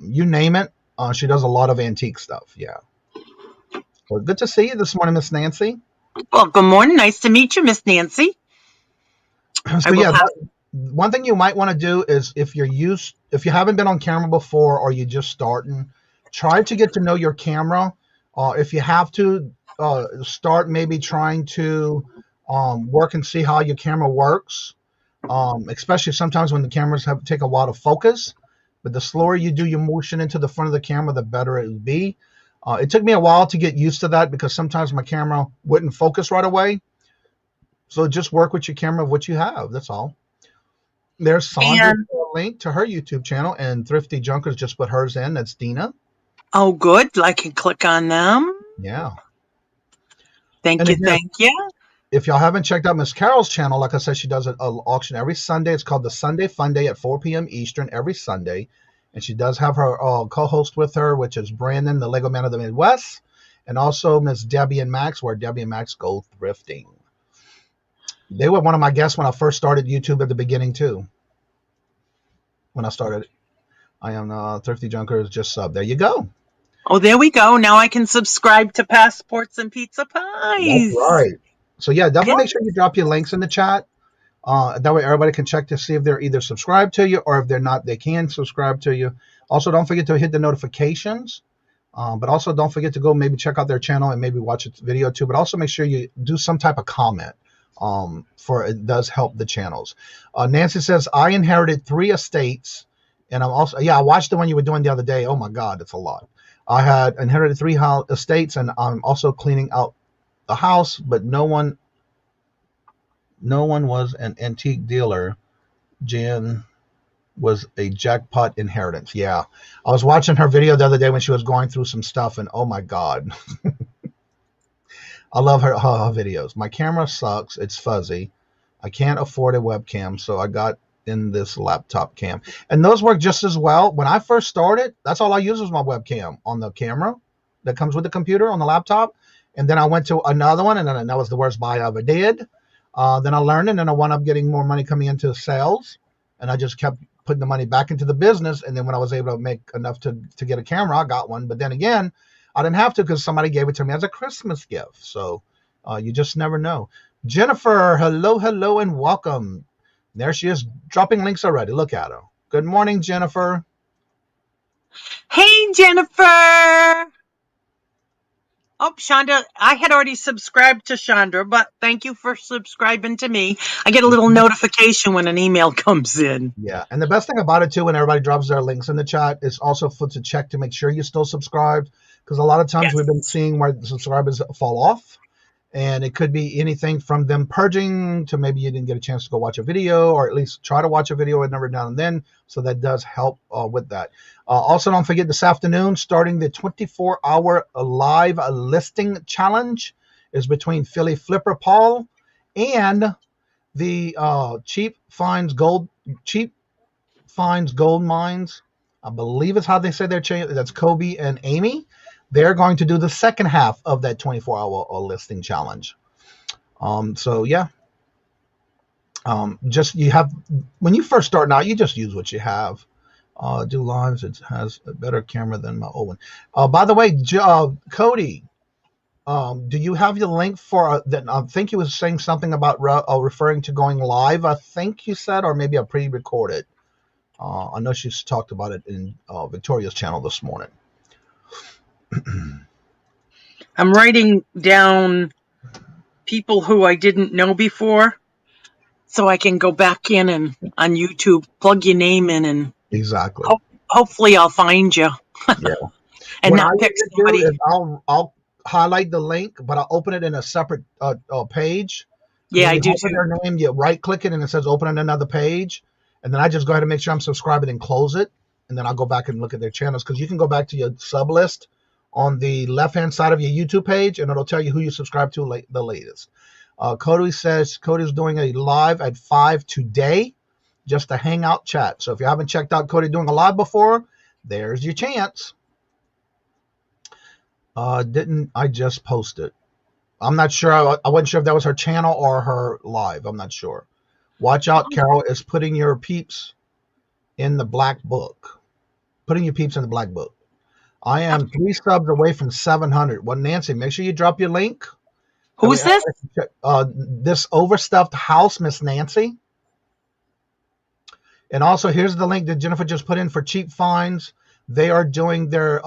Speaker 2: you name it. She does a lot of antique stuff. Yeah. Well, good to see you this morning, Miss Nancy.
Speaker 3: Well, good morning. Nice to meet you, Miss Nancy.
Speaker 2: So yeah, one thing you might want to do is if you haven't been on camera before or you're just starting, try to get to know your camera. If you have to start maybe trying to work and see how your camera works, especially sometimes when the cameras take a while to focus. But the slower you do your motion into the front of the camera, the better it would be. It took me a while to get used to that because sometimes my camera wouldn't focus right away. So just work with your camera of what you have. That's all. There's Sandra's link to her YouTube channel, and Thrifty Junkers just put hers in. That's Dina.
Speaker 3: Oh, good. I can click on them.
Speaker 2: Yeah.
Speaker 3: Thank you.
Speaker 2: If y'all haven't checked out Miss Carol's channel, like I said, she does an auction every Sunday. It's called the Sunday Fun Day at 4 p.m. Eastern every Sunday. And she does have her co-host with her, which is Brandon, the Lego Man of the Midwest, and also Miss Debbie and Max, where Debbie and Max go thrifting. They were one of my guests when I first started YouTube at the beginning, too. When I started, I am Thrifty Junkers, just sub. There you go.
Speaker 3: Oh, there we go. Now I can subscribe to Passports and Pizza Pies.
Speaker 2: That's right. So, yeah, definitely make sure you drop your links in the chat. That way everybody can check to see if they're either subscribed to you or if they're not, they can subscribe to you. Also, don't forget to hit the notifications. But also don't forget to go maybe check out their channel and maybe watch a video, too. But also make sure you do some type of comment. For it does help the channels. Nancy says, I inherited 3 estates, and I'm also, I watched the one you were doing the other day. Oh my God, it's a lot. I had inherited 3 estates, and I'm also cleaning out the house, but no one was an antique dealer. Jan was a jackpot inheritance. Yeah, I was watching her video the other day when she was going through some stuff, and oh my God. I love her videos. My camera sucks. It's fuzzy. I can't afford a webcam, so I got in this laptop cam. And those work just as well. When I first started, that's all I used was my webcam on the camera that comes with the computer on the laptop. And then I went to another one, and then that was the worst buy I ever did. Then I learned, and then I wound up getting more money coming into sales. And I just kept putting the money back into the business. And then when I was able to make enough to get a camera, I got one. But then again, I didn't have to because somebody gave it to me as a Christmas gift. So you just never know. Jennifer, hello, and welcome. There she is, dropping links already. Look at her. Good morning, Jennifer.
Speaker 3: Hey, Jennifer. Oh, Shonda, I had already subscribed to Chandra, but thank you for subscribing to me. I get a little notification when an email comes in.
Speaker 2: Yeah, and the best thing about it, too, when everybody drops their links in the chat, is also to check to make sure you're still subscribed, because a lot of times we've been seeing where the subscribers fall off, and it could be anything from them purging to maybe you didn't get a chance to go watch a video, or at least try to watch a video every now and then, so that does help with that. Also, don't forget this afternoon, starting the 24-hour live listing challenge is between Philly Flipper Paul and the Cheap Finds Gold Mines. I believe is how they say their chain. That's Kobe and Amy. They're going to do the second half of that 24-hour listing challenge. So yeah. Just you have when you first start out, you just use what you have. Do lives. It has a better camera than my old one. By the way, Cody, do you have your link for that? I think you was saying something about referring to going live. I think you said, or maybe I pre-recorded. I know she's talked about it in Victoria's channel this morning.
Speaker 3: I'm writing down people who I didn't know before, so I can go back in and on YouTube, plug your name in, and
Speaker 2: exactly.
Speaker 3: Hopefully, I'll find you.
Speaker 2: Yeah.
Speaker 3: And not pick somebody.
Speaker 2: I'll highlight the link, but I'll open it in a separate page, And
Speaker 3: Yeah,
Speaker 2: when
Speaker 3: I
Speaker 2: you
Speaker 3: do
Speaker 2: open
Speaker 3: too.
Speaker 2: their name, you right click it and it says open on another page. And then I just go ahead and make sure I'm subscribed and close it. And then I'll go back and look at their channels, because you can go back to your sub list on the left-hand side of your YouTube page, and it'll tell you who you subscribe to the latest. Cody says Cody's doing a live at 5 today, just a hangout chat. So if you haven't checked out Cody doing a live before, there's your chance. Didn't I just post it? I'm not sure. I wasn't sure if that was her channel or her live. I'm not sure. Watch out, Carol is putting your peeps in the black book. Putting your peeps in the black book. I am 3 subs away from 700. Well, Nancy, make sure you drop your link.
Speaker 3: Who's this?
Speaker 2: This overstuffed house, Miss Nancy. And also, here's the link that Jennifer just put in for Cheap Finds. They are doing their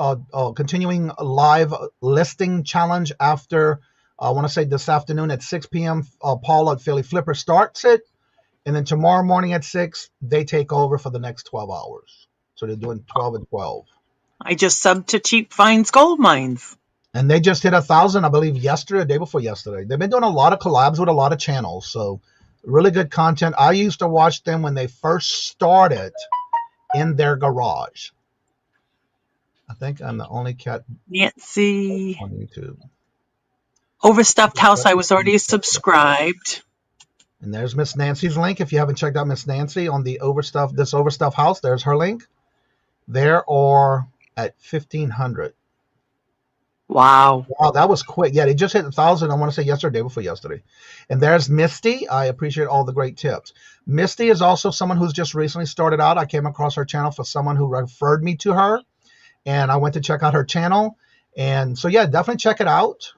Speaker 2: continuing live listing challenge after, I want to say this afternoon at 6 p.m. Paul at Philly Flipper starts it. And then tomorrow morning at 6, they take over for the next 12 hours. So they're doing 12 and 12.
Speaker 3: I just subbed to Cheap Finds Gold Mines.
Speaker 2: And they just hit 1,000, I believe, yesterday or day before yesterday. They've been doing a lot of collabs with a lot of channels. So really good content. I used to watch them when they first started in their garage. I think I'm the only cat
Speaker 3: Nancy.
Speaker 2: on YouTube.
Speaker 3: Overstuffed House, I was already subscribed.
Speaker 2: And there's Miss Nancy's link. If you haven't checked out Miss Nancy on the this overstuffed house, there's her link. There or at 1,500.
Speaker 3: Wow.
Speaker 2: Wow, that was quick. Yeah, they just hit 1,000, I want to say yesterday, day before yesterday. And there's Misty. I appreciate all the great tips. Misty is also someone who's just recently started out. I came across her channel for someone who referred me to her. And I went to check out her channel. And so, yeah, definitely check it out.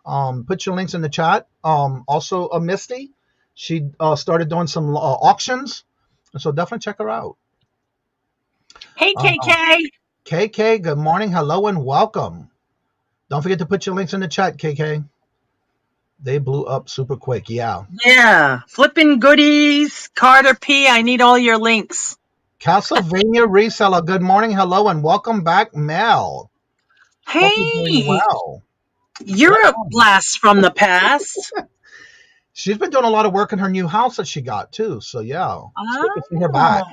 Speaker 2: Put your links in the chat. Also, Misty, she started doing some auctions. And so definitely check her out.
Speaker 3: Hey, KK.
Speaker 2: KK, good morning. Hello and welcome. Don't forget to put your links in the chat, KK. They blew up super quick. Yeah.
Speaker 3: Yeah. Flipping goodies. Carter P. I need all your links.
Speaker 2: Castlevania Reseller. Good morning. Hello and welcome back, Mel.
Speaker 3: Hey.
Speaker 2: Hope you're doing well.
Speaker 3: You're a blast from the past.
Speaker 2: She's been doing a lot of work in her new house that she got too. So yeah. It's good to see her back.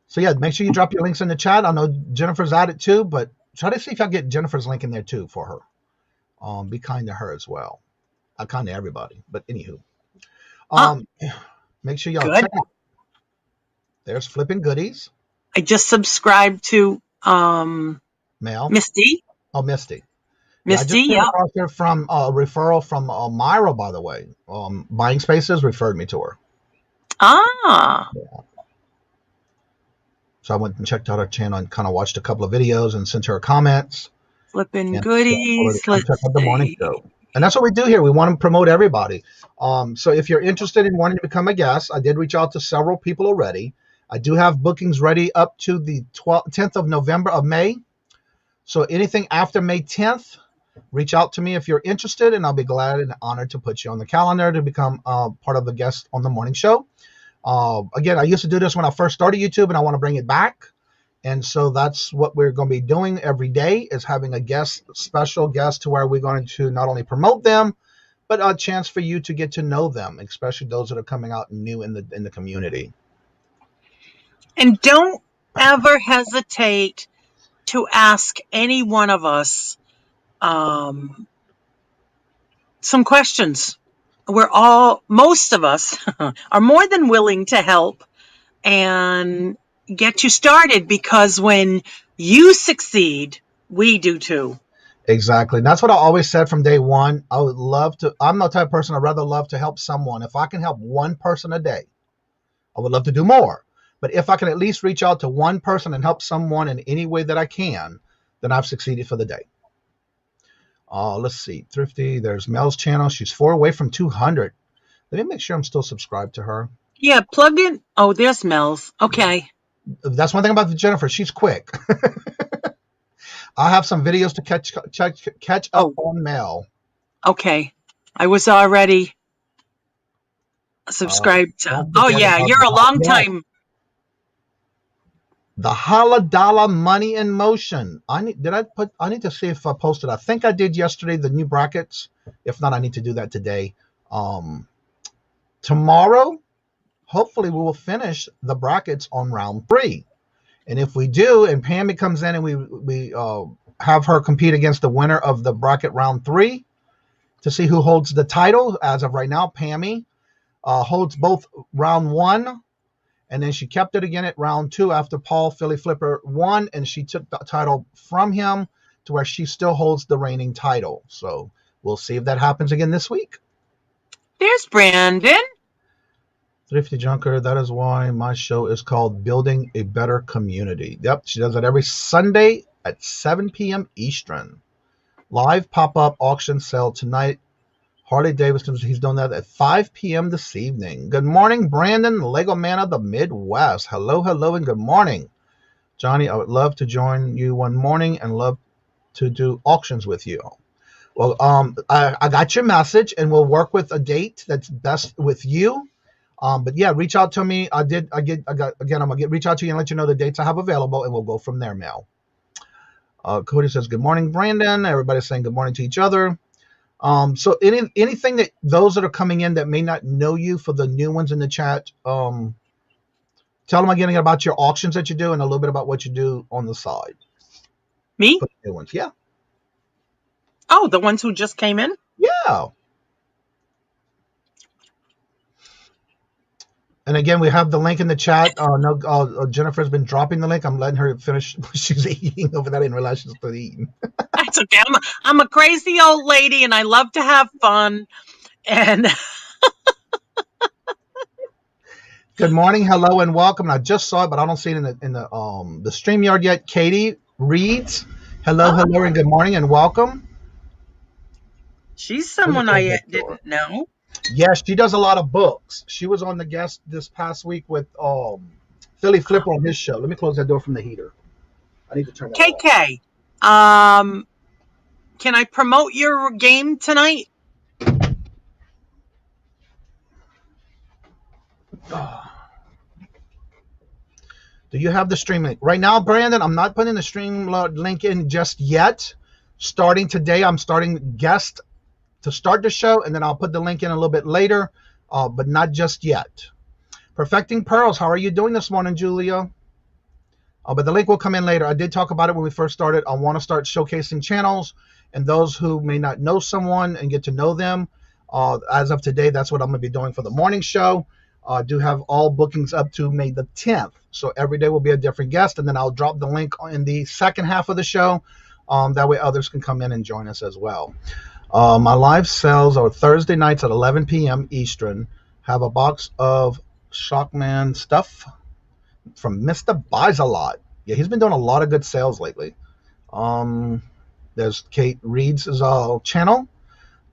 Speaker 2: So yeah, make sure you drop your links in the chat. I know Jennifer's at it too, but try to see if I get Jennifer's link in there too for her. Be kind to her as well. I'm kind to everybody, but anywho. Make sure y'all check out. There's Flipping Goodies.
Speaker 3: I just subscribed to
Speaker 2: Mel.
Speaker 3: Misty.
Speaker 2: Oh, Misty.
Speaker 3: Misty,
Speaker 2: yeah. I just came across her from a referral from Myra, by the way. Buying Spaces referred me to her.
Speaker 3: Ah.
Speaker 2: Yeah. So I went and checked out her channel and kind of watched a couple of videos and sent her comments.
Speaker 3: Flipping Goodies.
Speaker 2: Let's check out the morning show. And that's what we do here. We want to promote everybody. So if you're interested in wanting to become a guest, I did reach out to several people already. I do have bookings ready up to the 10th of May. So anything after May 10th, reach out to me if you're interested, and I'll be glad and honored to put you on the calendar to become part of the guest on the morning show. Again, I used to do this when I first started YouTube, and I want to bring it back. And so that's what we're going to be doing every day, is having a special guest, to where we're going to not only promote them, but a chance for you to get to know them, especially those that are coming out new in the community.
Speaker 3: And don't ever hesitate to ask any one of us some questions. Most of us are more than willing to help and get you started, because when you succeed, we do too.
Speaker 2: Exactly. And that's what I always said from day one. I would love to, I'm the type of person, I'd rather love to help someone. If I can help one person a day, I would love to do more. But if I can at least reach out to one person and help someone in any way that I can, then I've succeeded for the day. Let's see. Thrifty. There's Mel's channel. She's 4 away from 200. Let me make sure I'm still subscribed to her.
Speaker 3: Yeah, plug in. Oh, there's Mel's. Okay.
Speaker 2: That's one thing about Jennifer. She's quick. I'll have some videos to catch up on Mel.
Speaker 3: Okay. I was already subscribed. Yeah, you're a long time.
Speaker 2: The Haladala Money in Motion. I need to see if I posted. I think I did yesterday, the new brackets. If not, I need to do that today. Um, tomorrow, hopefully, we will finish the brackets on round 3. And if we do, and Pammy comes in and we have her compete against the winner of the bracket round 3 to see who holds the title. As of right now, Pammy holds both round 1, and then she kept it again at round 2 after Paul Philly Flipper won, and she took the title from him to where she still holds the reigning title. So we'll see if that happens again this week.
Speaker 3: There's Brandon.
Speaker 2: Thrifty Junker, that is why my show is called Building a Better Community. Yep, she does it every Sunday at 7 p.m. Eastern. Live pop-up auction sale tonight. Harley Davidson, he's doing that at 5 p.m. this evening. Good morning, Brandon, Lego Man of the Midwest. Hello, hello, and good morning. Johnny, I would love to join you one morning and love to do auctions with you. Well, I got your message, and we'll work with a date that's best with you. But yeah, reach out to me. I'm gonna reach out to you and let you know the dates I have available, and we'll go from there, Mel. Cody says, good morning, Brandon. Everybody's saying good morning to each other. So anything that those that are coming in that may not know you, for the new ones in the chat, tell them again about your auctions that you do and a little bit about what you do on the side.
Speaker 3: Me?
Speaker 2: For the new ones, yeah.
Speaker 3: Oh, the ones who just came in?
Speaker 2: Yeah. And again, we have the link in the chat. Jennifer's been dropping the link. I'm letting her finish what she's eating over there. I didn't realize she was still eating.
Speaker 3: That's okay. I'm a crazy old lady, and I love to have fun. And
Speaker 2: good morning, hello, and welcome. I just saw it, but I don't see it in the StreamYard yet. Katie reads, hello, hello, and good morning, and welcome.
Speaker 3: She's someone I didn't know.
Speaker 2: Yes, she does a lot of books. She was on the guest this past week with Philly Flipper on his show. Let me close that door from the heater. I need to turn that
Speaker 3: KK, can I promote your game tonight?
Speaker 2: Do you have the stream link? Right now, Brandon, I'm not putting the stream link in just yet. Starting today, I'm starting guest to start the show, and then I'll put the link in a little bit later, but not just yet. Perfecting Pearls, how are you doing this morning, Julia? But the link will come in later. I did talk about it when we first started. I want to start showcasing channels, and those who may not know someone and get to know them. As of today, that's what I'm going to be doing for the morning show. Do have all bookings up to May the 10th. So every day will be a different guest, and then I'll drop the link in the second half of the show. That way others can come in and join us as well. My live sales are Thursday nights at 11 p.m. Eastern. Have a box of Shockman stuff from Mr. Buys a Lot. Yeah, he's been doing a lot of good sales lately. There's Kate Reed's channel.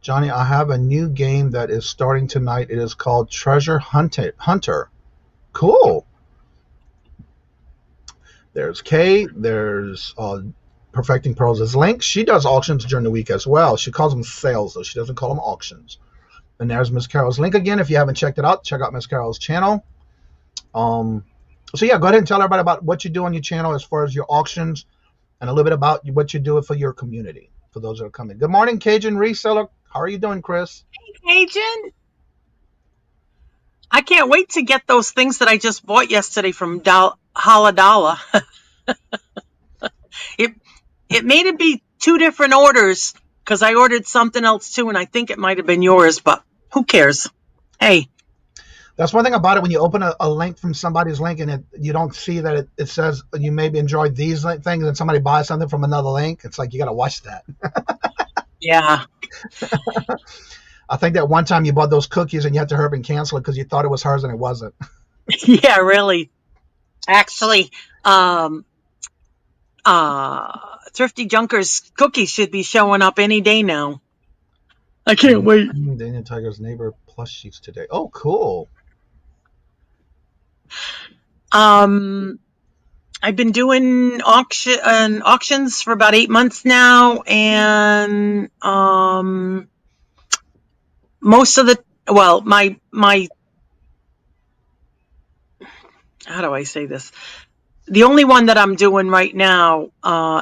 Speaker 2: Johnny, I have a new game that is starting tonight. It is called Treasure Hunter. Cool. There's Kate. There's Perfecting Pearls is Link. She does auctions during the week as well. She calls them sales, though. She doesn't call them auctions. And there's Miss Carol's link again. If you haven't checked it out, check out Miss Carol's channel. So yeah, go ahead and tell everybody about what you do on your channel as far as your auctions and a little bit about what you do for your community, for those that are coming. Good morning, Kajun Reseller. How are you doing, Chris?
Speaker 3: Hey, Kajun. I can't wait to get those things that I just bought yesterday from Haladala. It made it be 2 different orders because I ordered something else too, and I think it might have been yours, but who cares? Hey.
Speaker 2: That's one thing about it when you open a link from somebody's link and you don't see that it says you maybe enjoyed these things and somebody buys something from another link. It's like you got to watch that.
Speaker 3: Yeah.
Speaker 2: I think that one time you bought those cookies and you had to hurry up and cancel it because you thought it was hers and it wasn't.
Speaker 3: Yeah, really. Actually, Thrifty Junker's cookies should be showing up any day now. I can't wait.
Speaker 2: Daniel Tiger's neighbor plush sheets today. Oh, cool.
Speaker 3: I've been doing auctions for about 8 months now, and most of the my how do I say this? The only one that I'm doing right now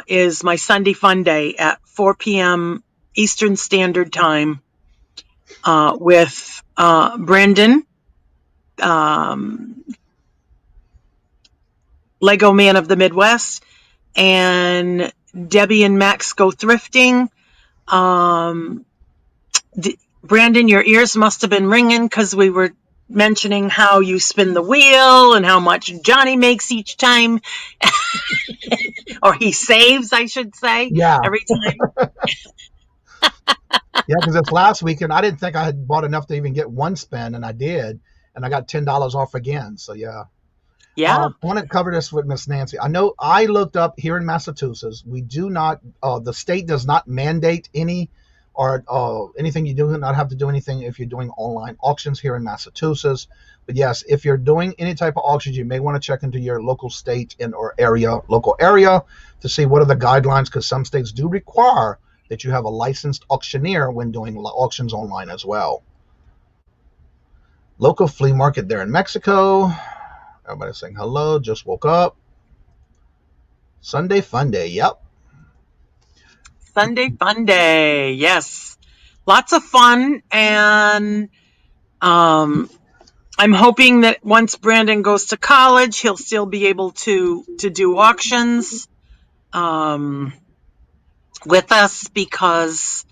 Speaker 3: is my Sunday Fun Day at 4 p.m. Eastern Standard Time. with Brandon, Lego Man of the Midwest, and Debbie and Max Go Thrifting. Brandon, your ears must have been ringing because we were mentioning how you spin the wheel and how much Johnny makes each time, or he saves, I should say,
Speaker 2: Yeah.
Speaker 3: every time.
Speaker 2: Yeah, because it's last weekend. I didn't think I had bought enough to even get one spin, and I did, and I got $10 off again. So yeah.
Speaker 3: Yeah.
Speaker 2: I want to cover this with Miss Nancy. I know I looked up here in Massachusetts. We do not, the state does not mandate any or anything. You do not have to do anything if you're doing online auctions here in Massachusetts. But yes, if you're doing any type of auctions, you may want to check into your local state local area to see what are the guidelines, because some states do require that you have a licensed auctioneer when doing auctions online as well. Local flea market there in Mexico. Everybody's saying hello, just woke up. Sunday fun day, yep.
Speaker 3: Sunday fun day, yes. Lots of fun, and I'm hoping that once Brandon goes to college, he'll still be able to do auctions with us, because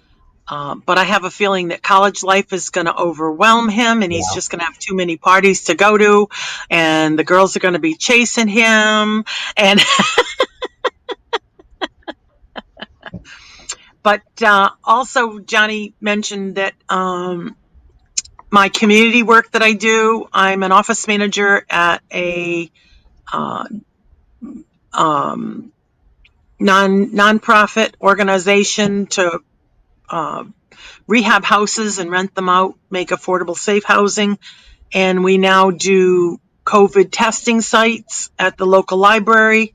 Speaker 3: but I have a feeling that college life is going to overwhelm him, and he's just going to have too many parties to go to, and the girls are going to be chasing him, and but also Johnny mentioned that my community work that I do, I'm an office manager at a nonprofit organization to rehab houses and rent them out, make affordable, safe housing. And we now do COVID testing sites at the local library.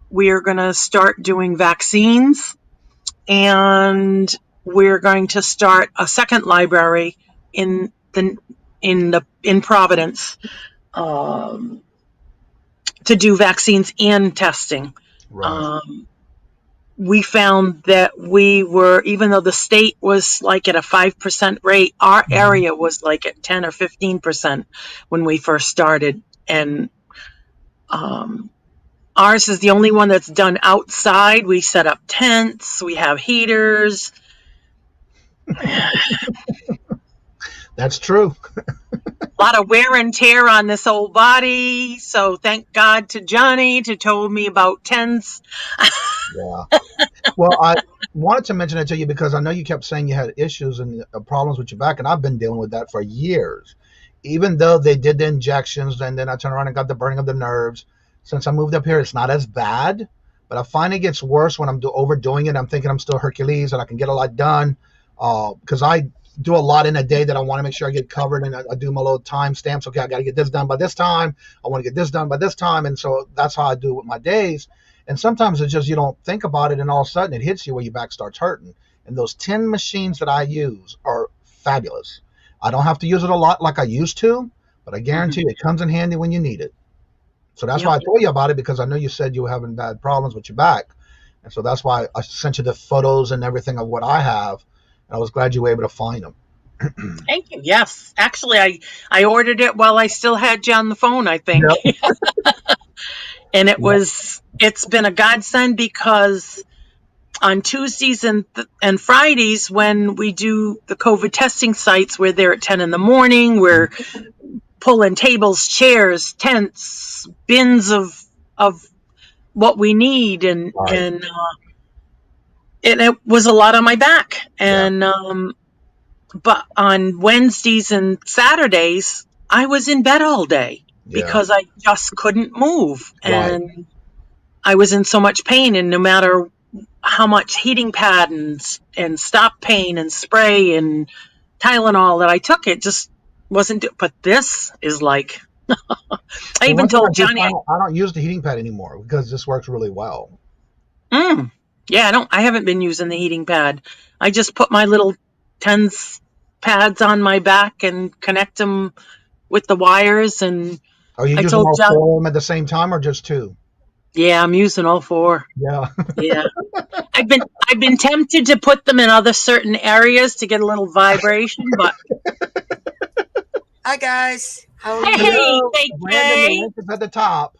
Speaker 3: We are going to start doing vaccines, and we're going to start a second library in Providence to do vaccines and testing.
Speaker 2: Right.
Speaker 3: We found that we were, even though the state was like at a 5% rate, our area was like at 10 or 15% when we first started. And ours is the only one that's done outside. We set up tents, we have heaters.
Speaker 2: That's true.
Speaker 3: A lot of wear and tear on this old body. So thank God to Johnny to told me about tents.
Speaker 2: Yeah. Well, I wanted to mention it to you because I know you kept saying you had issues and problems with your back, and I've been dealing with that for years. Even though they did the injections, and then I turned around and got the burning of the nerves. Since I moved up here, it's not as bad, but I find it gets worse when I'm overdoing it. I'm thinking I'm still Hercules and I can get a lot done because I do a lot in a day that I want to make sure I get covered, and I do my little time stamps. Okay, I got to get this done by this time. I want to get this done by this time, and so that's how I do it with my days. And sometimes it's just you don't think about it, and all of a sudden it hits you where your back starts hurting. And those 10 machines that I use are fabulous. I don't have to use it a lot like I used to, but I guarantee you it comes in handy when you need it. So that's why I told you about it, because I know you said you were having bad problems with your back. And so that's why I sent you the photos and everything of what I have. And I was glad you were able to find them.
Speaker 3: Thank you. Yes. Actually, I ordered it while I still had you on the phone, I think.
Speaker 2: Yep.
Speaker 3: And it's been a godsend, because on Tuesdays and Fridays, when we do the COVID testing sites, we're there at 10 in the morning. We're pulling tables, chairs, tents, bins of what we need. And it was a lot on my back. And, but on Wednesdays and Saturdays, I was in bed all day because I just couldn't move. And I was in so much pain, and no matter how much heating pad and stop pain and spray and Tylenol that I took, it just wasn't. But this is like, I even told Johnny,
Speaker 2: I don't use the heating pad anymore because this works really well.
Speaker 3: Yeah, I haven't been using the heating pad. I just put my little TENS pads on my back and connect them with the wires. And
Speaker 2: are you using all four of them at the same time, or just two?
Speaker 3: Yeah, I'm using all 4.
Speaker 2: Yeah.
Speaker 3: Yeah. I've been tempted to put them in other certain areas to get a little vibration, but
Speaker 4: Hi guys, how are
Speaker 3: hey,
Speaker 4: you?
Speaker 2: Hello,
Speaker 3: hey,
Speaker 2: Brandon. The
Speaker 3: KK.
Speaker 2: link is at the top.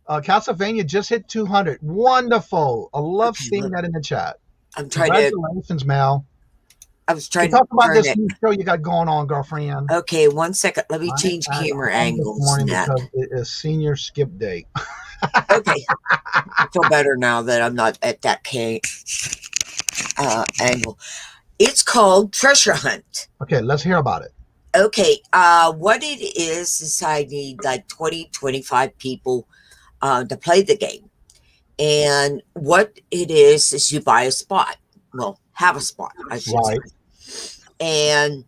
Speaker 2: Castlevania just hit 200. Wonderful. I love
Speaker 4: Okay,
Speaker 2: seeing that in the chat.
Speaker 4: I'm trying to.
Speaker 2: Congratulations, Mel.
Speaker 4: I was
Speaker 2: So
Speaker 4: trying to
Speaker 2: talk about
Speaker 4: turn
Speaker 2: this
Speaker 4: it.
Speaker 2: new show you got going on, girlfriend.
Speaker 4: Okay, 1 second. Let me
Speaker 2: I'm
Speaker 4: change
Speaker 2: at
Speaker 4: camera
Speaker 2: home this
Speaker 4: angles.
Speaker 2: morning
Speaker 4: Net.
Speaker 2: because it is senior skip day.
Speaker 4: Okay, I feel better now that I'm not at that angle. It's called Treasure Hunt.
Speaker 2: Okay, let's hear about it.
Speaker 4: Okay, what it is I need like 20-25 people to play the game. And what it is you buy a spot. Well, have a spot, I should say. And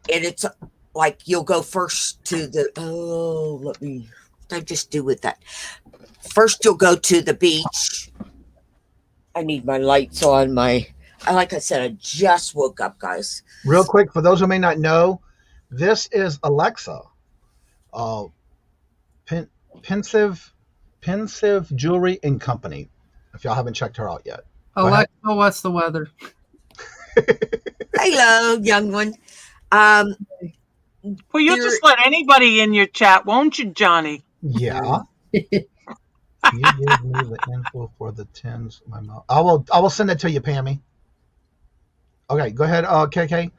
Speaker 4: it's like you'll go first to the what did I just do with that? First you'll go to the beach. I need my lights on. Like I said, I just woke up, guys.
Speaker 2: Real quick, for those who may not know, this is Alexa. Pensive Jewelry and Company. If y'all haven't checked her out yet.
Speaker 1: Alexa, what's the weather?
Speaker 4: Hello, young one.
Speaker 3: Well, you'll just let anybody in your chat, won't you, Johnny?
Speaker 2: Yeah. You gave me the info for the tins. I will send it to you, Pammy. Okay, go ahead, KK.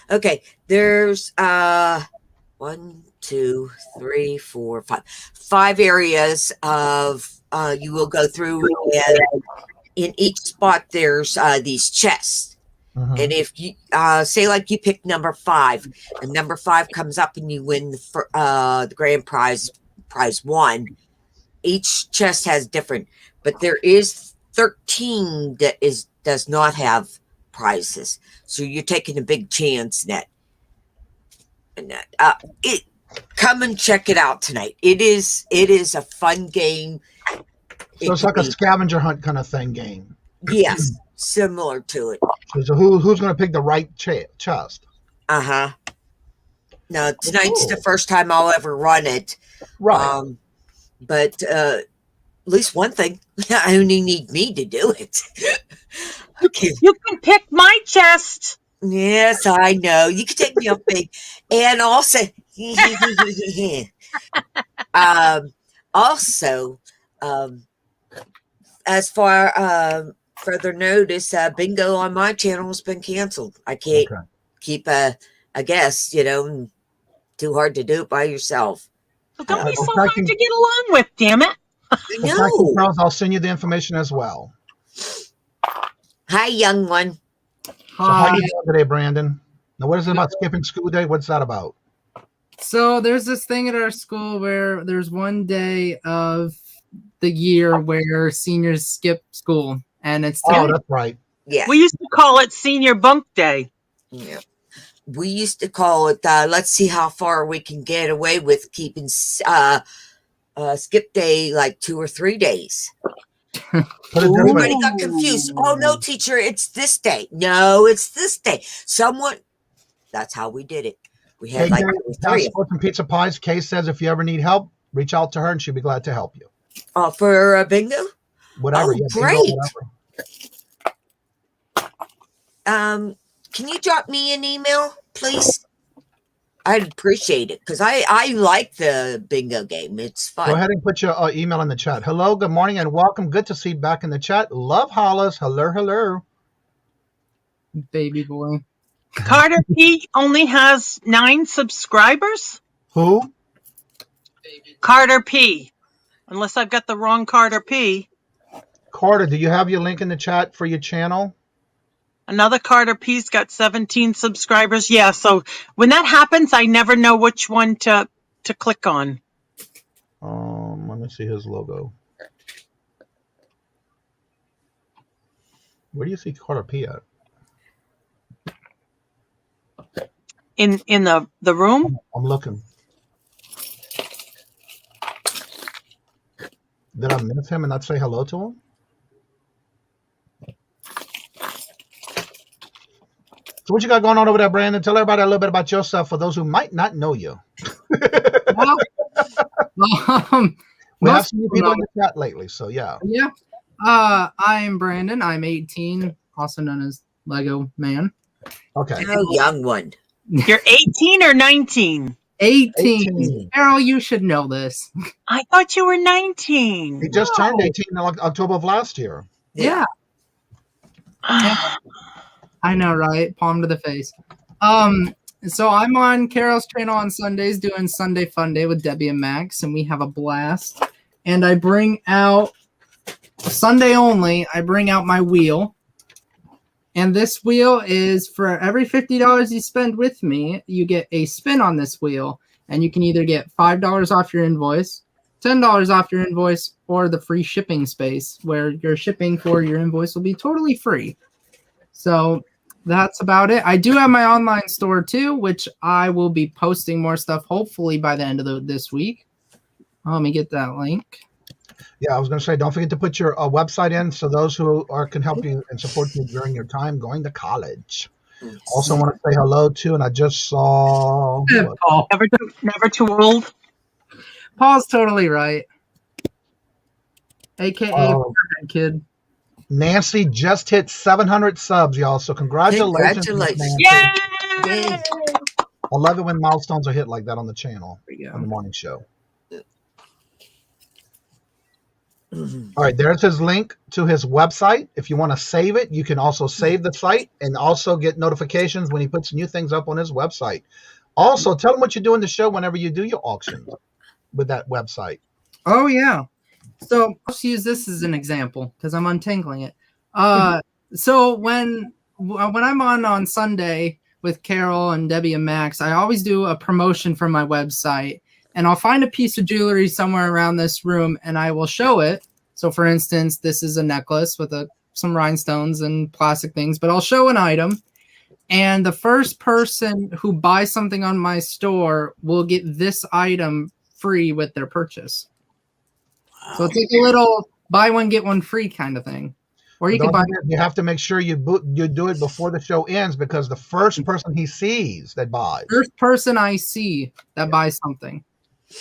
Speaker 4: Okay, there's 1, 2, 3, 4, 5. 5 areas of you will go through, and in each spot there's these chests.
Speaker 2: Mm-hmm.
Speaker 4: And if you say like you pick number 5, and number 5 comes up and you win the grand prize 1, each chest has different, but there is 13 that does not have prizes. So you're taking a big chance, Net. And come and check it out tonight. It is a fun game.
Speaker 2: So it's like a scavenger hunt kind of thing game.
Speaker 4: Yes, similar to it.
Speaker 2: So who's going to pick the right chest?
Speaker 4: Uh-huh. No, tonight's the first time I'll ever run it.
Speaker 2: Right.
Speaker 4: But at least one thing, I only need me to do it. Okay.
Speaker 3: You can pick my chest.
Speaker 4: Yes, I know. You can take me up big. And also, as far further notice, bingo on my channel has been canceled. I can't keep a guest, too hard to do it by yourself.
Speaker 3: Well, don't be so hard to get along with, damn it.
Speaker 4: No.
Speaker 2: I'll send you the information as well.
Speaker 4: Hi, young one.
Speaker 2: So how are you doing today, Brandon? Now, what is it about skipping school day? What's that about?
Speaker 1: So there's this thing at our school where there's one day of the year where seniors skip school, and it's
Speaker 2: that's right.
Speaker 4: Yeah.
Speaker 3: We used to call it Senior Bunk Day.
Speaker 4: Yeah. We used to call it, let's see how far we can get away with keeping skip day like 2 or 3 days. Everybody got confused. Oh, no, teacher, it's this day. No, it's this day. That's how we did it. We had like 3.
Speaker 2: Some pizza pies. Kay says if you ever need help, reach out to her and she'll be glad to help you.
Speaker 4: For bingo?
Speaker 2: Whatever.
Speaker 4: Oh, great. Bingo, whatever. Can you drop me an email, please? I'd appreciate it because I like the bingo game. It's fun.
Speaker 2: Go ahead and put your email in the chat. Hello, good morning, and welcome. Good to see you back in the chat. Love Hollis. Hello.
Speaker 1: Baby boy.
Speaker 3: Carter P only has 9 subscribers?
Speaker 2: Who?
Speaker 3: Carter P. Unless I've got the wrong Carter P.
Speaker 2: Carter, do you have your link in the chat for your channel?
Speaker 3: Another Carter P's got 17 subscribers. Yeah, so when that happens, I never know which one to click on.
Speaker 2: Let me see his logo. Where do you see Carter P at?
Speaker 3: In the room?
Speaker 2: I'm looking. Did I miss him and not say hello to him? So what you got going on over there, Brandon? Tell everybody a little bit about yourself for those who might not know you.
Speaker 1: We
Speaker 2: We have
Speaker 5: Most
Speaker 2: some new
Speaker 5: people
Speaker 2: people in the chat lately, so yeah.
Speaker 5: Yeah. I'm Brandon. I'm 18, also known as Lego Man.
Speaker 2: Okay.
Speaker 4: Oh, young one.
Speaker 3: You're 18 or 19?
Speaker 5: 18.
Speaker 2: 18.
Speaker 5: Carol, you should know this.
Speaker 3: I thought you were
Speaker 2: He
Speaker 3: 19.
Speaker 2: just turned 18 in October of last year.
Speaker 5: Yeah. I know, right? Palm to the face. So I'm on Carol's channel on Sundays doing Sunday Fun Day with Debbie and Max, and we have a blast. And I bring out Sunday only, I bring out my wheel. And this wheel is for every $50 you spend with me, you get a spin on this wheel. And you can either get $5 off your invoice, $10 off your invoice, or the free shipping space where your shipping for your invoice will be totally free. So that's about it. I do have my online store too, which I will be posting more stuff hopefully by the end of this week. Let me get that link.
Speaker 2: Yeah, I was going to say, don't forget to put your website in so those who can help you and support you during your time going to college. Also want to say hello to, and I just saw
Speaker 5: Paul.
Speaker 3: Never too old.
Speaker 5: Paul's totally right. AKA kid.
Speaker 2: Nancy just hit 700 subs, y'all. So congratulations.
Speaker 4: Congratulations.
Speaker 2: Nancy.
Speaker 3: Yay!
Speaker 2: I love it when milestones are hit like that on the channel,
Speaker 5: There
Speaker 2: on the morning show.
Speaker 4: Mhm.
Speaker 2: All right, there's his link to his website. If you want to save it, you can also save the site and also get notifications when he puts new things up on his website. Also, tell him what you do in the show whenever you do your auctions with that website.
Speaker 5: Oh yeah. So let's use this as an example because I'm untangling it. So when I'm on Sunday with Carol and Debbie and Max, I always do a promotion for my website, and I'll find a piece of jewelry somewhere around this room and I will show it. So for instance, this is a necklace with some rhinestones and plastic things, but I'll show an item. And the first person who buys something on my store will get this item free with their purchase. So it's like a little buy one, get one free kind of thing. Or you can buy.
Speaker 2: You have to make sure you do it before the show ends because the first person he sees that buys.
Speaker 5: First person I see that buys something.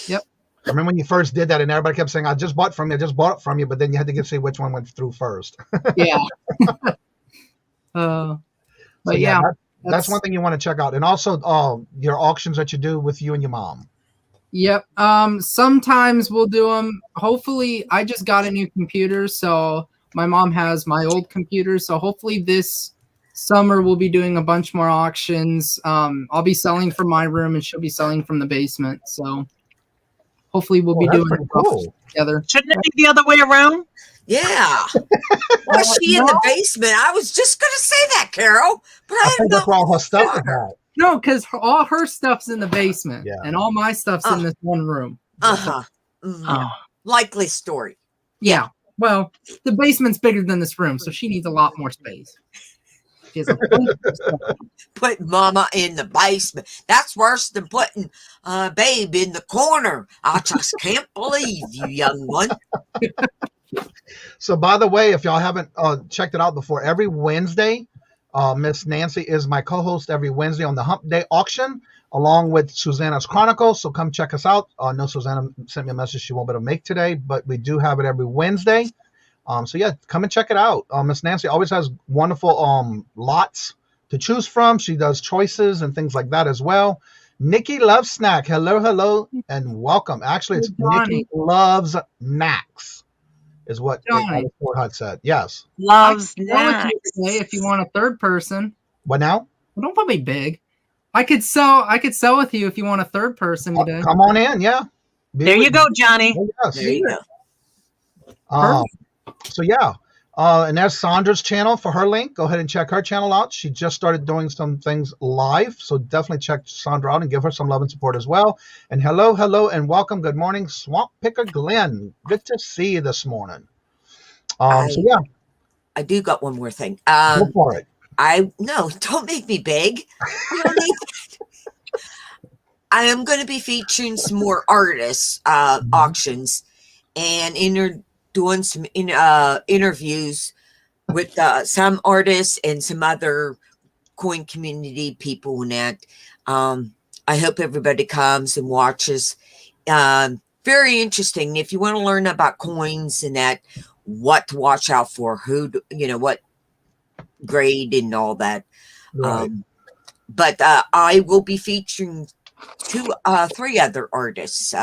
Speaker 5: Yep.
Speaker 2: I remember when you first did that and everybody kept saying, I just bought from you, I just bought it from you, but then you had to see which one went through first.
Speaker 5: Yeah. But
Speaker 2: So,
Speaker 5: yeah.
Speaker 2: That's one thing you want to check out. And also your auctions that you do with you and your mom.
Speaker 5: Yep. Sometimes we'll do them. Hopefully, I just got a new computer, so my mom has my old computer. So hopefully this summer we'll be doing a bunch more auctions. I'll be selling from my room and she'll be selling from the basement. So hopefully we'll be doing
Speaker 2: cool.
Speaker 5: together.
Speaker 3: Shouldn't it be the other way around?
Speaker 4: Yeah. Was she in the basement? I was just going to say that, Carol. But
Speaker 2: I think that's where all her stuff is at.
Speaker 5: No, because all her stuff's in the basement,
Speaker 2: Yeah.
Speaker 5: and all my stuff's in this one room.
Speaker 4: Uh-huh.
Speaker 3: Oh.
Speaker 4: Likely story.
Speaker 5: Yeah. Well, the basement's bigger than this room, so she needs a lot more space. She has a
Speaker 4: Put mama in the basement. That's worse than putting babe in the corner. I just can't believe you, young one.
Speaker 2: So, by the way, if y'all haven't checked it out before, every Wednesday, Miss Nancy is my co-host every Wednesday on the Hump Day auction, along with Susanna's Chronicles. So come check us out. I know Susanna sent me a message she won't be able to make today, but we do have it every Wednesday. So yeah, come and check it out. Miss Nancy always has wonderful lots to choose from. She does choices and things like that as well. Nikki Loves Snack. Hello, and welcome. Actually, it's Nikki Loves Knacks. Is what Hut said. Yes.
Speaker 3: Loves
Speaker 5: snacks. If you want a third person.
Speaker 2: What now?
Speaker 5: Well, don't put me big. I could sell with you if you want a third person today.
Speaker 2: Come on in, yeah.
Speaker 3: There you go, Johnny.
Speaker 2: Oh, yes.
Speaker 4: There you go.
Speaker 2: So yeah. And there's Sandra's channel for her link. Go ahead and check her channel out. She just started doing some things live. So definitely check Sandra out and give her some love and support as well. And hello, and welcome. Good morning, Swamp Picker Glenn. Good to see you this morning. So yeah.
Speaker 4: I do got one more thing.
Speaker 2: Go for it.
Speaker 4: No, don't make me beg. I don't need that. I am going to be featuring some more artists auctions and doing some interviews with some artists and some other coin community people and that. I hope everybody comes and watches. very interesting. If you want to learn about coins and that, what to watch out for, what grade and all that.
Speaker 2: Right.
Speaker 4: But I will be featuring three other artists.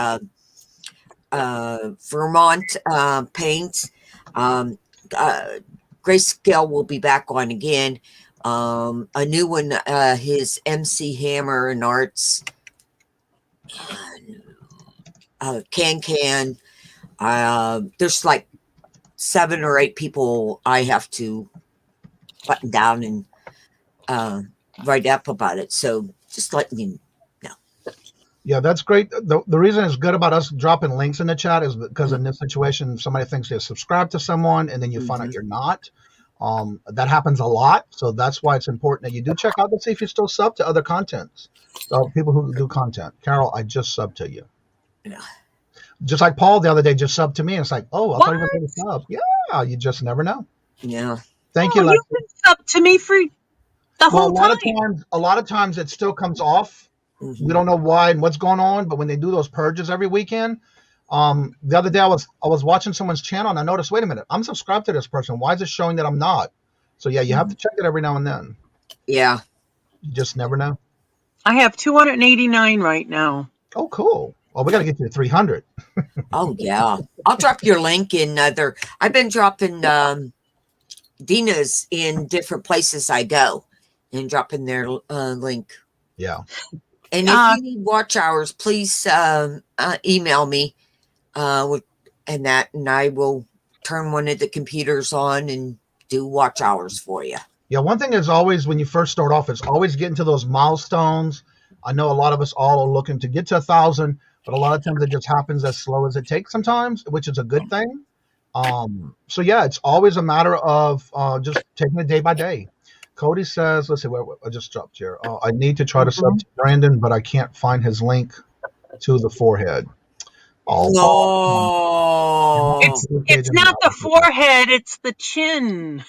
Speaker 4: Vermont Paints. Grayscale will be back on again. A new one, his MC Hammer and Arts. Can. There's like 7 or 8 people I have to button down and write up about it. So just letting you know.
Speaker 2: Yeah, that's great. The reason it's good about us dropping links in the chat is because in this situation, somebody thinks they're subscribed to someone and then you find out you're not. That happens a lot. So that's why it's important that you do check out to see if you still sub to other contents. People who do content. Carol, I just subbed to you.
Speaker 4: Yeah.
Speaker 2: Just like Paul the other day just subbed to me. And it's like, oh, I thought he was going to sub. Yeah, you just never know.
Speaker 4: Yeah.
Speaker 2: Thank you,
Speaker 3: You've been subbed to me for the whole time.
Speaker 2: A lot of times it still comes off. We don't know why and what's going on, but when they do those purges every weekend, the other day I was watching someone's channel and I noticed, wait a minute, I'm subscribed to this person. Why is it showing that I'm not? So yeah, you have to check it every now and then.
Speaker 4: Yeah.
Speaker 2: You just never know.
Speaker 3: I have 289 right now.
Speaker 2: Oh, cool. Well, we got to get you to 300.
Speaker 4: Oh, yeah. I'll drop your link in other. I've been dropping Dina's in different places I go and dropping their link.
Speaker 2: Yeah.
Speaker 4: And if you need watch hours, please email me and I will turn one of the computers on and do watch hours for you.
Speaker 2: Yeah, one thing is always when you first start off, it's always getting to those milestones. I know a lot of us all are looking to get to 1,000, but a lot of times it just happens as slow as it takes sometimes, which is a good thing. So yeah, it's always a matter of just taking it day by day. Cody says, let's see, I just dropped here. I need to try to sub to Brandon, but I can't find his link to the forehead.
Speaker 4: No.
Speaker 3: It's not the forehead, it's the chin.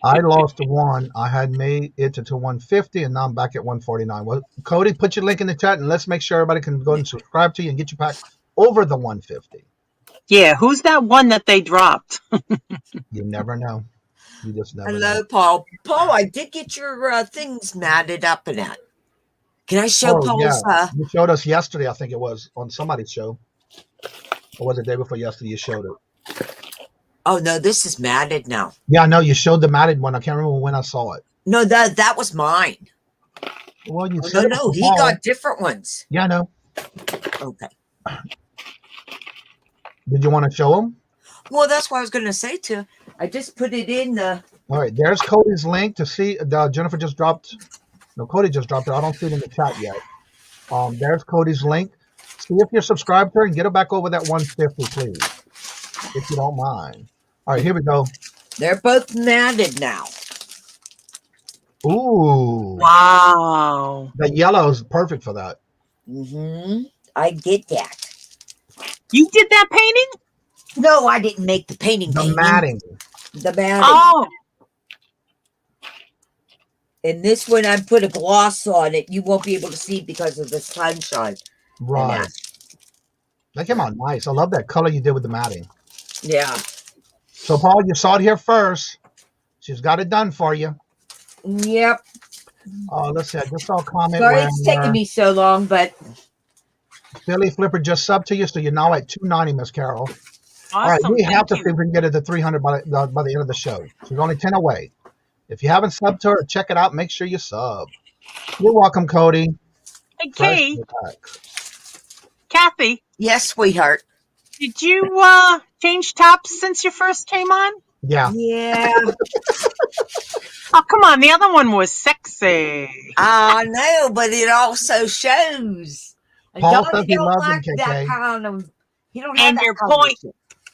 Speaker 2: I lost 1. I had made it to 150, and now I'm back at 149. Well, Cody, put your link in the chat, and let's make sure everybody can go and subscribe to you and get you back over the 150.
Speaker 3: Yeah, who's that one that they dropped?
Speaker 2: You never know. You just never know.
Speaker 4: Hello, Paul. Paul, I did get your things matted up in that. Can I show Paul's?
Speaker 2: Yeah. You showed us yesterday, I think it was, on somebody's show. Or was it the day before yesterday you showed it?
Speaker 4: Oh, no, this is matted now.
Speaker 2: Yeah, I know. You showed the matted one. I can't remember when I saw it.
Speaker 4: No, that was mine.
Speaker 2: Well, you
Speaker 4: No, he got different ones.
Speaker 2: Yeah, I know.
Speaker 4: Okay.
Speaker 2: Did you want to show them?
Speaker 4: Well, that's what I was going to say to. I just put it in the.
Speaker 2: All right, there's Cody's link to see. Jennifer just dropped. No, Cody just dropped it. I don't see it in the chat yet. There's Cody's link. See if you're subscribed to her and get her back over that 150, please, if you don't mind. All right, here we go.
Speaker 4: They're both matted now.
Speaker 2: Ooh.
Speaker 3: Wow.
Speaker 2: The yellow is perfect for that.
Speaker 4: I get that.
Speaker 3: You did that painting?
Speaker 4: No, I didn't make the painting.
Speaker 2: The matting.
Speaker 4: The matting.
Speaker 3: Oh.
Speaker 4: And this one, I put a gloss on it. You won't be able to see because of the sunshine.
Speaker 2: Right. That came out nice. I love that color you did with the matting.
Speaker 4: Yeah.
Speaker 2: So, Paul, you saw it here first. She's got it done for you.
Speaker 4: Yep.
Speaker 2: Let's see. I just saw a comment.
Speaker 4: Sorry it's taking me so long, but.
Speaker 2: Billy Flipper just subbed to you, so you're now at 290, Miss Carol.
Speaker 3: Awesome.
Speaker 2: All right, we have to see if we can get it to 300 by the end of the show. She's only 10 away. If you haven't subbed to her, check it out. Make sure you sub. You're welcome, Cody.
Speaker 3: Hey, Kathy.
Speaker 4: Yes, sweetheart.
Speaker 3: Did you change tops since you first came on?
Speaker 2: Yeah.
Speaker 4: Yeah.
Speaker 3: Oh, come on. The other one was sexy.
Speaker 4: I know, but it also shows.
Speaker 2: Paul says he loves him, KK.
Speaker 4: That kind of, he don't
Speaker 3: And
Speaker 4: have
Speaker 3: your
Speaker 4: that
Speaker 3: point.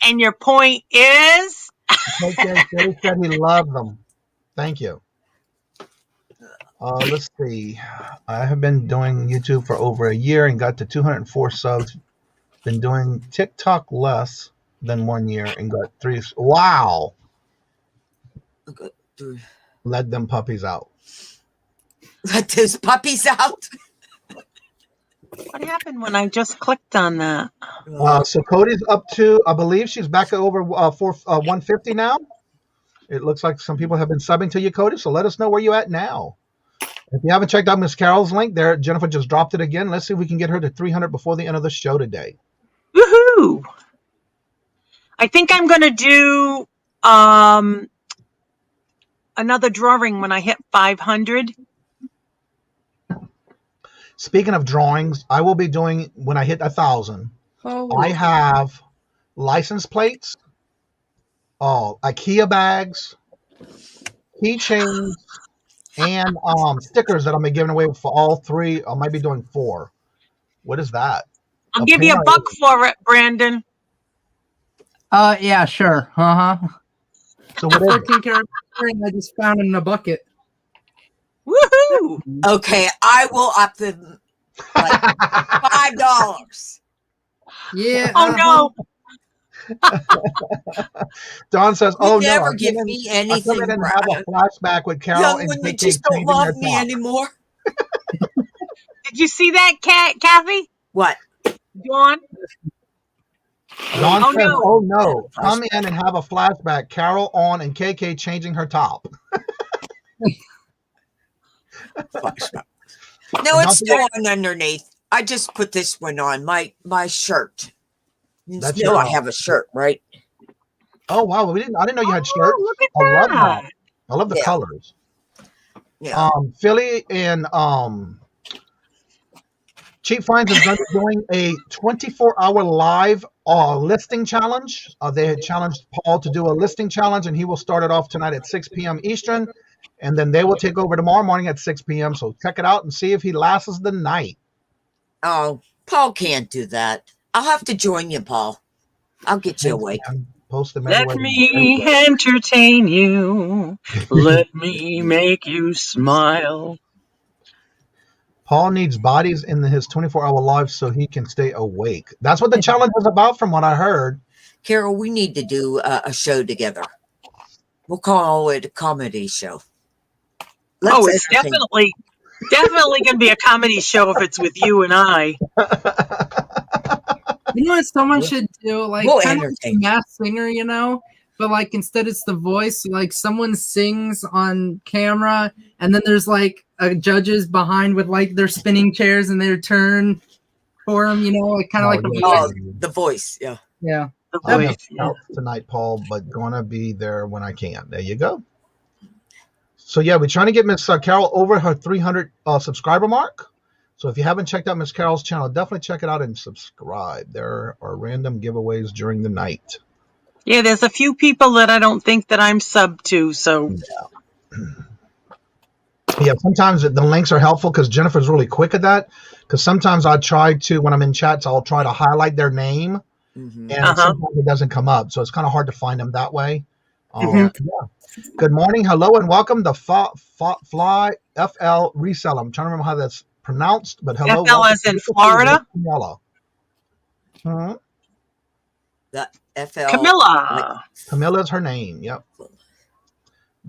Speaker 3: And your point is?
Speaker 2: KK said he loved them. Thank you. Let's see. I have been doing YouTube for over a year and got to 204 subs. Been doing TikTok less than 1 year and got 3. Wow. Let them puppies out.
Speaker 4: Let those puppies out.
Speaker 3: What happened when I just clicked on that?
Speaker 2: So Cody's up to, I believe she's back over 150 now. It looks like some people have been subbing to you, Cody. So let us know where you're at now. If you haven't checked out Miss Carol's link there, Jennifer just dropped it again. Let's see if we can get her to 300 before the end of the show today.
Speaker 3: Woohoo! I think I'm going to do another drawing when I hit 500.
Speaker 2: Speaking of drawings, I will be doing when I hit 1,000. I have license plates, IKEA bags, keychains, and stickers that I'm giving away for all three. I might be doing 4. What is that?
Speaker 3: I'll give you $1 for it, Brandon.
Speaker 5: Yeah, sure.
Speaker 2: So what is
Speaker 5: 14 karat ring I just found in a bucket.
Speaker 3: Woohoo!
Speaker 4: Okay, I will up the like $5.
Speaker 5: Yeah.
Speaker 3: Oh no!
Speaker 2: Don says,
Speaker 4: You
Speaker 2: "Oh
Speaker 4: never
Speaker 2: no,
Speaker 4: give me
Speaker 2: I
Speaker 4: anything.
Speaker 2: come in and have a flashback with Carol
Speaker 4: Young
Speaker 2: and
Speaker 4: women
Speaker 2: KK
Speaker 4: just don't
Speaker 2: changing
Speaker 4: love
Speaker 2: their
Speaker 4: me
Speaker 2: top."
Speaker 4: anymore.
Speaker 3: Did you see that, Kathy?
Speaker 4: What?
Speaker 3: Dawn?
Speaker 2: Don
Speaker 3: Oh,
Speaker 2: says,
Speaker 3: no.
Speaker 2: "Oh no, come in and have a flashback. Carol on and KK changing her top."
Speaker 4: No, it's still on underneath. I just put this one on my shirt. You
Speaker 2: That's
Speaker 4: know
Speaker 2: your-
Speaker 4: I have a shirt, right?
Speaker 2: Oh wow, I didn't know you had
Speaker 3: Oh,
Speaker 2: shirts.
Speaker 3: look at
Speaker 2: I love
Speaker 3: that.
Speaker 2: that. I love the
Speaker 4: Yeah.
Speaker 2: colors.
Speaker 4: Yeah.
Speaker 2: Philly and Cheap Finds is going to be doing a 24-hour live listing challenge. They had challenged Paul to do a listing challenge, and he will start it off tonight at 6 p.m. Eastern, and then they will take over tomorrow morning at 6 p.m. So check it out and see if he lasts the night.
Speaker 4: Oh, Paul can't do that. I'll have to join you, Paul. I'll get you awake.
Speaker 2: Post them
Speaker 3: Let
Speaker 2: everywhere.
Speaker 3: me entertain you. Let me make you smile.
Speaker 2: Paul needs bodies in his 24-hour live so he can stay awake. That's what the challenge is about, from what I heard.
Speaker 4: Carol, we need to do a show together. We'll call it a comedy show.
Speaker 3: It's
Speaker 4: entertain.
Speaker 3: definitely going to be a comedy show if it's with you and I.
Speaker 5: You know what someone should do? Like,
Speaker 4: We'll
Speaker 5: kind of like
Speaker 4: entertain.
Speaker 5: a Masked Singer, you know? But, like, instead it's the voice. Like, someone sings on camera, and then there's, like, judges behind with, like, their spinning chairs and their turn for them, you know? Like, kind of like the
Speaker 4: Oh,
Speaker 5: voice.
Speaker 4: the voice. Yeah.
Speaker 5: Yeah.
Speaker 3: The
Speaker 2: I have
Speaker 3: voice.
Speaker 2: help tonight, Paul, but gonna be there when I can. There you go. So yeah, we're trying to get Miss Carol over her 300 subscriber mark. So if you haven't checked out Miss Carol's channel, definitely check it out and subscribe. There are random giveaways during the night.
Speaker 3: Yeah, there's a few people that I don't think that I'm sub to, so.
Speaker 2: Yeah, sometimes the links are helpful because Jennifer's really quick at that. Because sometimes I try to, when I'm in chats, I'll try to highlight their name,
Speaker 4: Mm-hmm.
Speaker 2: and sometimes it doesn't come up. So it's kind of hard to find them that way. Yeah. Good morning, hello, and welcome to Fly FL Reseller. I'm trying to remember how that's pronounced, but hello.
Speaker 3: FL as in Florida?
Speaker 2: Camilla.
Speaker 4: The FL.
Speaker 3: Camilla.
Speaker 2: Camilla is her name. Yep.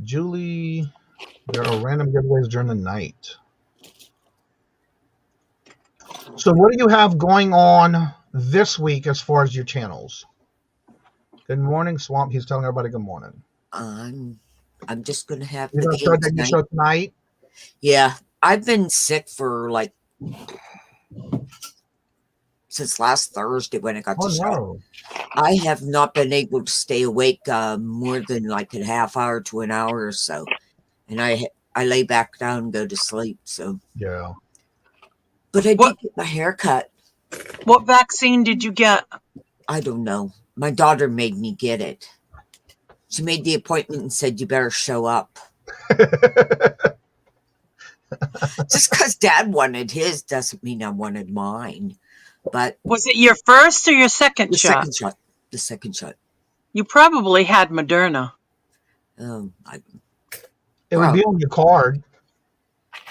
Speaker 2: Julie. There are random giveaways during the night. So what do you have going on this week as far as your channels? Good morning, Swamp. He's telling everybody good morning.
Speaker 4: I'm just gonna have
Speaker 2: You're
Speaker 4: the
Speaker 2: gonna start
Speaker 4: game
Speaker 2: that show tonight?
Speaker 4: Yeah, I've been sick for like since last Thursday when I got the shot.
Speaker 2: No.
Speaker 4: I have not been able to stay awake more than like a half hour to an hour or so, and I lay back down and go to sleep. So
Speaker 2: yeah,
Speaker 4: but I did get my hair cut.
Speaker 3: What vaccine did you get?
Speaker 4: I don't know. My daughter made me get it. She made the appointment and said, "You better show up." Just because Dad wanted his doesn't mean I wanted mine. But
Speaker 3: was it your first or your second shot?
Speaker 4: The second shot.
Speaker 3: You probably had Moderna.
Speaker 2: It would be on your card.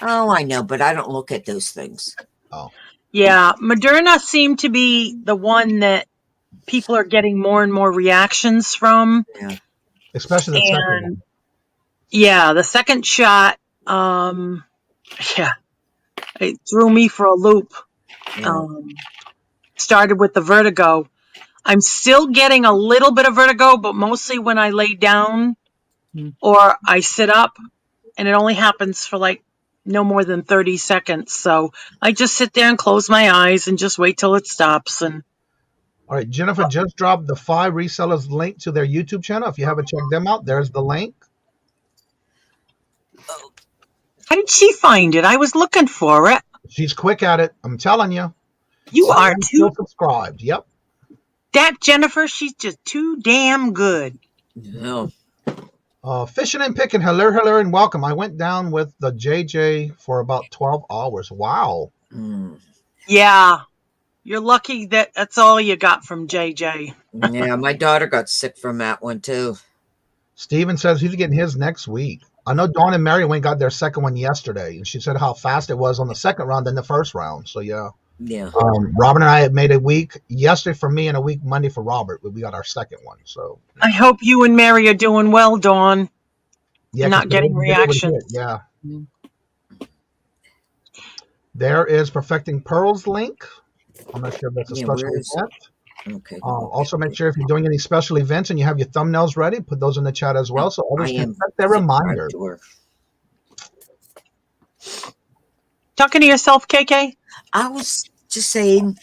Speaker 4: Oh, I know, but I don't look at those things.
Speaker 2: Oh.
Speaker 3: Yeah, Moderna seemed to be the one that people are getting more and more reactions from.
Speaker 4: Yeah.
Speaker 2: Especially the second one.
Speaker 3: Yeah, the second shot, it threw me for a loop. Started with the vertigo. I'm still getting a little bit of vertigo, but mostly when I lay down or I sit up, and it only happens for like no more than 30 seconds. So I just sit there and close my eyes and just wait till it stops. And
Speaker 2: All right, Jennifer just dropped the 5 resellers link to their YouTube channel. If you haven't checked them out, there's the link.
Speaker 3: how did she find it? I was looking for it.
Speaker 2: She's quick at it. I'm telling you.
Speaker 3: You are
Speaker 2: I'm
Speaker 3: too.
Speaker 2: still subscribed. Yep.
Speaker 3: That Jennifer, she's just too damn good.
Speaker 4: No.
Speaker 2: Fishing and picking. Hello, and welcome. I went down with the JJ for about 12 hours. Wow.
Speaker 3: Yeah. You're lucky that that's all you got from JJ.
Speaker 4: Yeah, my daughter got sick from that one too.
Speaker 2: Steven says he's getting his next week. I know Dawn and Mary got their second one yesterday, and she said how fast it was on the second round than the first round. So, yeah.
Speaker 4: Yeah.
Speaker 2: Robert and I had made a week yesterday for me and a week Monday for Robert. We got our second one. So
Speaker 3: I hope you and Mary are doing well, Dawn.
Speaker 2: yeah,
Speaker 3: Not getting reactions.
Speaker 2: Yeah. There is Perfecting Pearls link. I'm not sure if that's a special event.
Speaker 4: Okay.
Speaker 2: Also, make sure if you're doing any special events and you have your thumbnails ready, put those in the chat as well, so others can set their reminder.
Speaker 3: Talking to yourself, KK?
Speaker 4: I was just saying,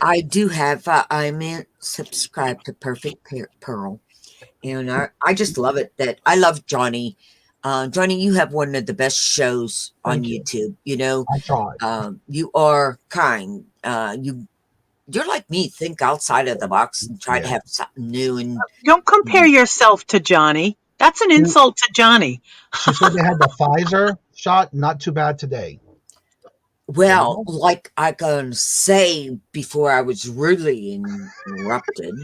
Speaker 4: I do have, I'm subscribed to Perfect Pearl, and I just love it. That I love Johnny. Johnny, you have one of the best shows on YouTube. You know,
Speaker 2: I tried.
Speaker 4: You are kind. You're like me. Think outside of the box and try to have something new. And
Speaker 3: don't compare yourself to Johnny. That's an insult to Johnny.
Speaker 2: She said they had the Pfizer shot. Not too bad today.
Speaker 4: Well, like I can say before I was rudely interrupted,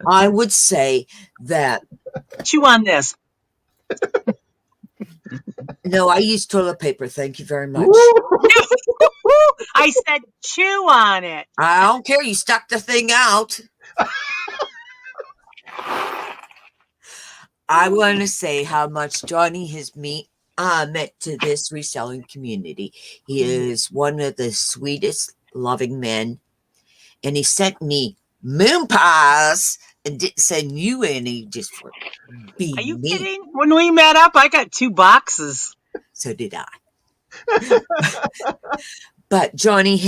Speaker 4: I would say that.
Speaker 3: Chew on this.
Speaker 4: No, I use toilet paper. Thank you very much.
Speaker 3: I said chew on it.
Speaker 4: I don't care. You stuck the thing out. I want to say how much Johnny has meant to this reselling community. He is one of the sweetest, loving men. And he sent me moon pies and didn't send you any just for being
Speaker 3: Are you
Speaker 4: me.
Speaker 3: kidding? When we met up, I got 2 boxes.
Speaker 4: So did I. But Johnny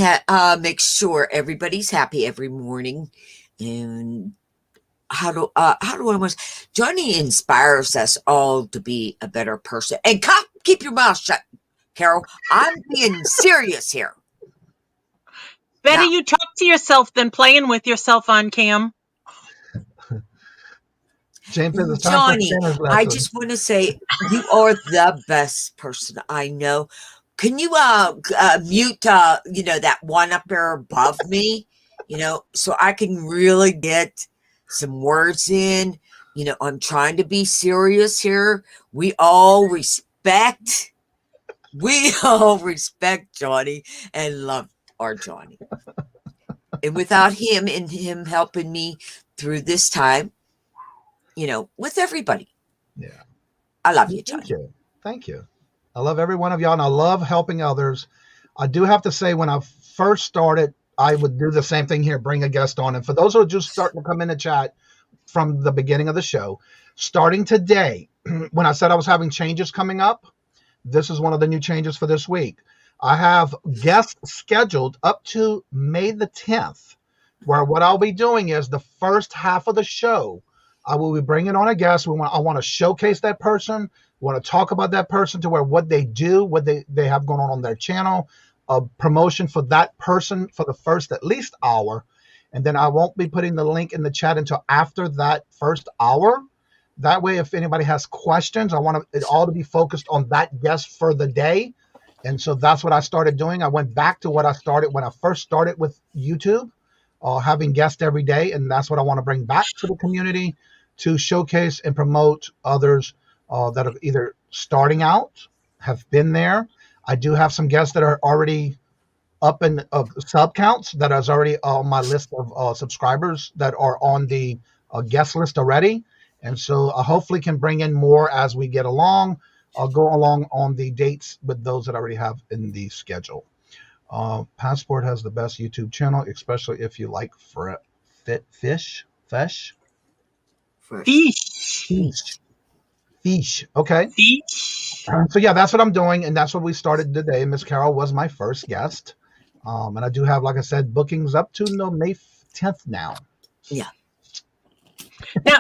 Speaker 4: makes sure everybody's happy every morning. And how do I want? Johnny inspires us all to be a better person. And keep your mouth shut, Carol. I'm being serious here.
Speaker 3: Better you talk to yourself than playing with yourself on cam.
Speaker 4: Johnny, I just want to say you are the best person I know. Can you mute that one up there above me, so I can really get some words in. I'm trying to be serious here. We all respect Johnny and love our Johnny. And without him and him helping me through this time, with everybody.
Speaker 2: Yeah.
Speaker 4: I love you, Johnny.
Speaker 2: Thank you. I love every one of y'all, and I love helping others. I do have to say, when I first started, I would do the same thing here, bring a guest on. And for those who are just starting to come in the chat from the beginning of the show, starting today, when I said I was having changes coming up, this is one of the new changes for this week. I have guests scheduled up to May the 10th, where what I'll be doing is the first half of the show, I will be bringing on a guest. I want to showcase that person. We want to talk about that person to where what they do, what they have going on their channel, a promotion for that person for the first at least hour. And then I won't be putting the link in the chat until after that first hour. That way, if anybody has questions, I want it all to be focused on that guest for the day. And so that's what I started doing. I went back to what I started when I first started with YouTube, having guests every day. And that's what I want to bring back to the community to showcase and promote others that are either starting out, have been there. I do have some guests that are already up in sub counts that is already on my list of subscribers that are on the guest list already. And so I hopefully can bring in more as we get along. I'll go along on the dates with those that I already have in the schedule. Passport has the best YouTube channel, especially if you like fish.
Speaker 4: Fresh.
Speaker 2: Fish. Okay.
Speaker 3: Fish.
Speaker 2: So yeah, that's what I'm doing, and that's what we started today. Miss Carol was my first guest, and I do have, like I said, bookings up to May 10th now.
Speaker 4: Yeah.
Speaker 3: Now,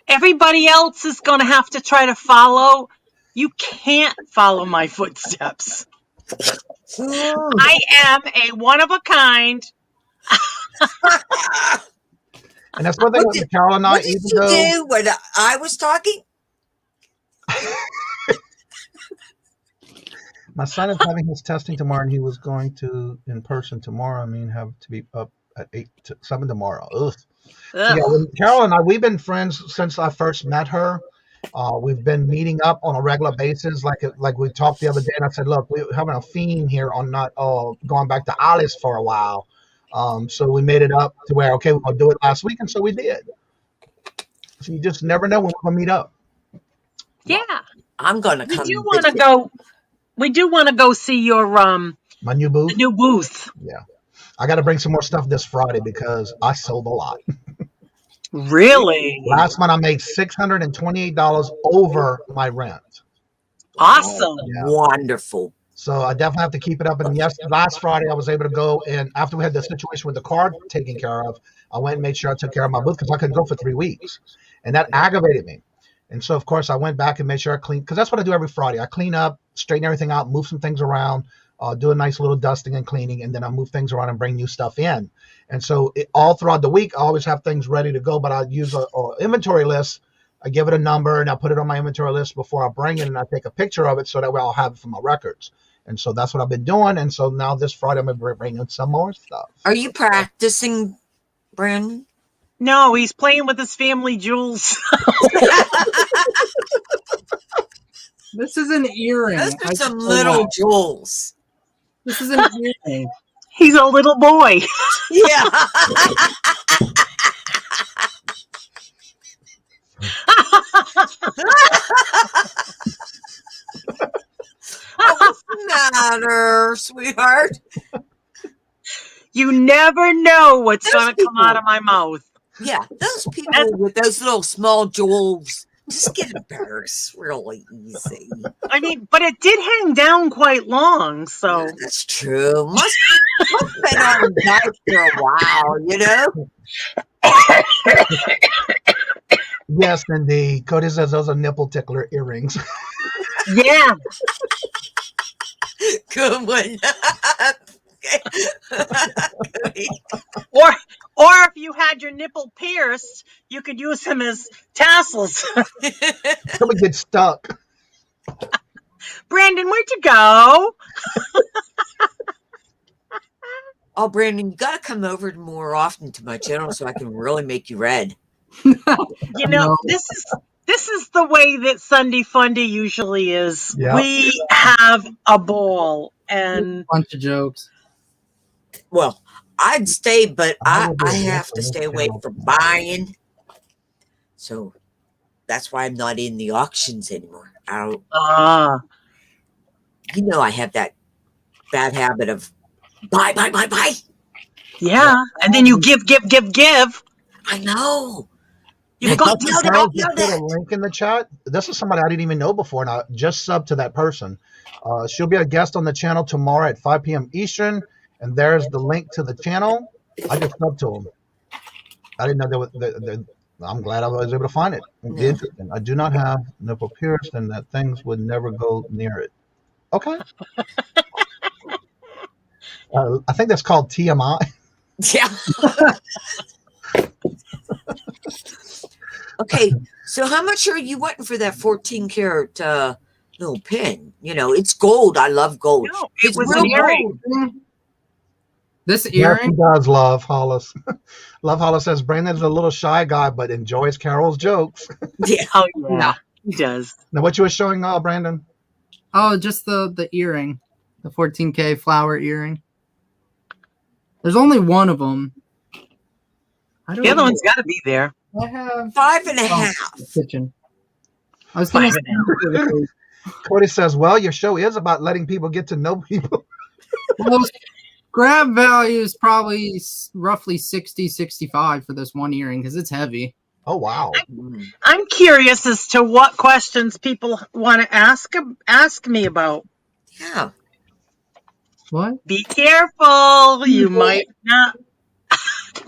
Speaker 3: everybody else is going to have to try to follow. You can't follow my footsteps. I am a one of a kind.
Speaker 2: And that's one thing with Carol and I.
Speaker 4: What did you do when I was talking?
Speaker 2: My son is having his testing tomorrow, and he was going to in person tomorrow. I mean, have to be up at 8 to 7 tomorrow. Ugh. So yeah, when Carol and I, we've been friends since I first met her. We've been meeting up on a regular basis, like we talked the other day, and I said, look, we're having a theme here on not going back to Alice for a while. So we made it up to where, okay, we're going to do it last week, and so we did. So you just never know when we're going to meet up.
Speaker 3: Yeah.
Speaker 4: I'm going to come.
Speaker 3: We do want to go see your
Speaker 2: my new booth.
Speaker 3: The new booth.
Speaker 2: Yeah. I got to bring some more stuff this Friday because I sold a lot.
Speaker 3: Really?
Speaker 2: Last month I made $628 over my rent.
Speaker 3: Awesome.
Speaker 2: Yeah.
Speaker 4: Wonderful.
Speaker 2: So I definitely have to keep it up. And yes, last Friday I was able to go, and after we had the situation with the car taken care of, I went and made sure I took care of my booth because I couldn't go for 3 weeks. And that aggravated me. And so, of course, I went back and made sure I cleaned, because that's what I do every Friday. I clean up, straighten everything out, move some things around, do a nice little dusting and cleaning, and then I move things around and bring new stuff in. And so all throughout the week, I always have things ready to go, but I use an inventory list. I give it a number, and I put it on my inventory list before I bring it, and I take a picture of it so that way I'll have it for my records. And so that's what I've been doing. And so now this Friday, I'm going to bring in some more stuff.
Speaker 4: Are you practicing, Brandon?
Speaker 3: No, he's playing with his family jewels.
Speaker 5: This is an earring.
Speaker 4: Those are some little jewels.
Speaker 5: This is an earring.
Speaker 3: He's a little boy.
Speaker 4: Yeah. What's the matter, sweetheart?
Speaker 3: You never know what's going to come out of my mouth.
Speaker 4: Yeah, those people with those little small jewels just get embarrassed really easy.
Speaker 3: I mean, but it did hang down quite long, so.
Speaker 4: Yeah, that's true. Must been on that for a while, you know?
Speaker 2: Yes, indeed. Cody says those are nipple tickler earrings.
Speaker 3: Yeah.
Speaker 4: Good one.
Speaker 3: Or if you had your nipple pierced, you could use them as tassels.
Speaker 2: Some get stuck.
Speaker 3: Brandon, where'd you go?
Speaker 4: Oh, Brandon, you got to come over more often to my channel so I can really make you red.
Speaker 3: You know, this is the way that Sunday Funday usually is.
Speaker 2: Yeah.
Speaker 3: We have a ball and
Speaker 5: A bunch of jokes.
Speaker 4: Well, I'd stay, but I have to stay away from buying. So that's why I'm not in the auctions anymore. I don't. You know, I have that bad habit of buy.
Speaker 3: yeah, and then you give.
Speaker 4: I know.
Speaker 3: You got
Speaker 2: Carol just put a link in the chat. This is somebody I didn't even know before, and I just subbed to that person. She'll be a guest on the channel tomorrow at 5 p.m. Eastern, and there's the link to the channel. I just subbed to him. I didn't know there was. I'm glad I was able to find it. It's interesting. I do not have nipple pierced, and that things would never go near it. Okay. I think that's called TMI.
Speaker 4: Yeah. Okay, so how much are you wanting for that 14 karat little pin? You know, it's gold. I love gold.
Speaker 3: No,
Speaker 4: It's
Speaker 3: it was
Speaker 4: real
Speaker 3: an earring.
Speaker 4: gold.
Speaker 5: This
Speaker 2: Yes,
Speaker 5: earring?
Speaker 2: he does, Love Hollis. Love Hollis says Brandon's a little shy guy, but enjoys Carol's jokes.
Speaker 4: Yeah.
Speaker 3: Oh yeah, he does.
Speaker 2: Now, what you were showing, Brandon?
Speaker 5: Oh, just the earring. The 14K flower earring. There's only one of them.
Speaker 3: The other one's got to be there.
Speaker 5: I have
Speaker 4: 5.5.
Speaker 5: kitchen. I was going
Speaker 3: 5.5.
Speaker 2: Cody says, well, your show is about letting people get to know people.
Speaker 5: Well, grab value is probably roughly 60, 65 for this one earring because it's heavy.
Speaker 2: Oh, wow.
Speaker 3: I'm curious as to what questions people want to ask me about.
Speaker 4: Yeah.
Speaker 5: What?
Speaker 3: Be careful. You might not.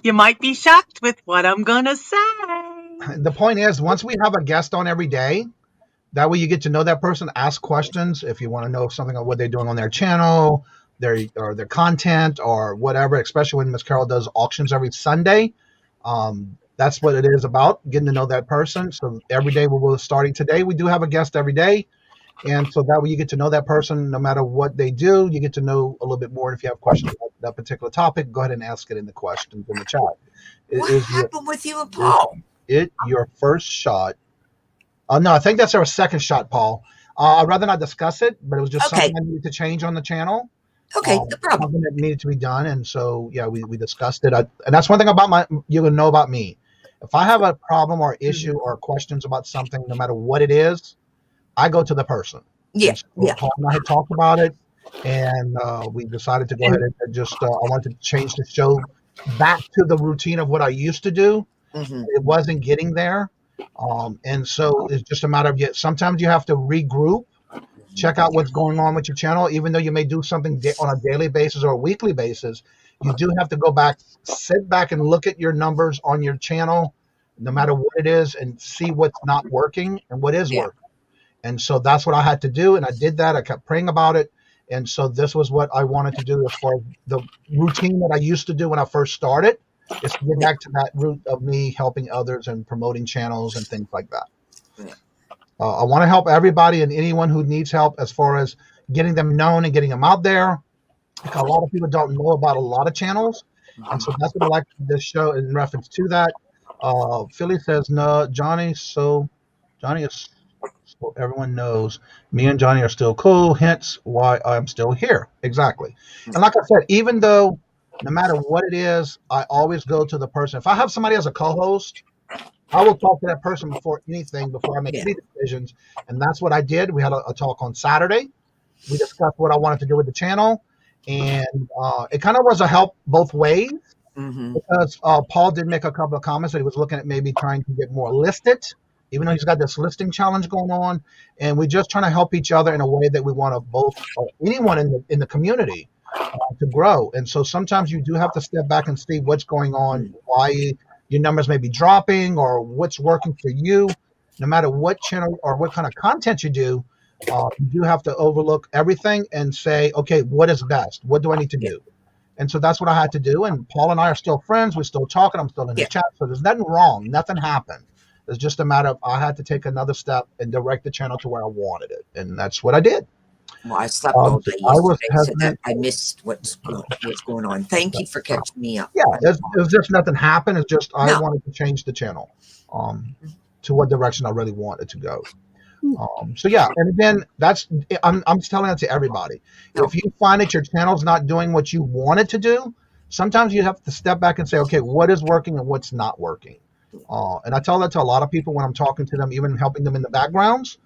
Speaker 3: You might be shocked with what I'm gonna say.
Speaker 2: The point is, once we have a guest on every day, that way you get to know that person, ask questions if you want to know something on what they're doing on their channel, their content or whatever, especially when Miss Carol does auctions every Sunday. That's what it is about, getting to know that person. So every day starting today, we do have a guest every day. And so that way you get to know that person no matter what they do. You get to know a little bit more. And if you have questions about that particular topic, go ahead and ask it in the questions in the chat.
Speaker 4: What happened with you and Paul?
Speaker 2: Your first shot? No, I think that's our second shot, Paul. I'd rather not discuss it, but it was just something I needed to change on the channel.
Speaker 4: Okay, no problem.
Speaker 2: Something that needed to be done. And so, yeah, we discussed it. And that's one thing about you will know about me. If I have a problem or issue or questions about something, no matter what it is, I go to the person.
Speaker 4: Yeah.
Speaker 2: Paul and I had talked about it, and we decided to go ahead and just, I wanted to change the show back to the routine of what I used to do.
Speaker 4: Mm-hmm.
Speaker 2: It wasn't getting there. And so it's just a matter of sometimes you have to regroup, check out what's going on with your channel. Even though you may do something on a daily basis or a weekly basis, you do have to go back, sit back and look at your numbers on your channel, no matter what it is, and see what's not working and what is working. And so that's what I had to do. And I did that. I kept praying about it. And so this was what I wanted to do as far as the routine that I used to do when I first started, is to get back to that route of me helping others and promoting channels and things like that. I want to help everybody and anyone who needs help as far as getting them known and getting them out there. Because a lot of people don't know about a lot of channels. And so that's what I like this show in reference to that. Philly says, no, Johnny is, so everyone knows me and Johnny are still cool, hence why I'm still here. Exactly. And like I said, even though no matter what it is, I always go to the person. If I have somebody as a co-host, I will talk to that person before anything, before I make any decisions. And that's what I did. We had a talk on Saturday. We discussed what I wanted to do with the channel. And it kind of was a help both ways, because Paul did make a couple of comments that he was looking at maybe trying to get more listed, even though he's got this listing challenge going on. And we're just trying to help each other in a way that we want to both, anyone in the community to grow. And so sometimes you do have to step back and see what's going on, why your numbers may be dropping, or what's working for you. No matter what channel or what kind of content you do, you do have to overlook everything and say, okay, what is best? What do I need to do? And so that's what I had to do. And Paul and I are still friends. We're still talking. I'm still in the chat. So there's nothing wrong. Nothing happened. It's just a matter of I had to take another step and direct the channel to where I wanted it. And that's what I did.
Speaker 4: Well, I slept all day yesterday, so I missed what's going on. Thank you for catching me up.
Speaker 2: Yeah, it was just nothing happened. It's just I wanted to change the channel to what direction I really wanted to go. So yeah, and again, I'm telling that to everybody. If you find that your channel's not doing what you want it to do, sometimes you have to step back and say, okay, what is working and what's not working? And I tell that to a lot of people when I'm talking to them, even helping them in the backgrounds.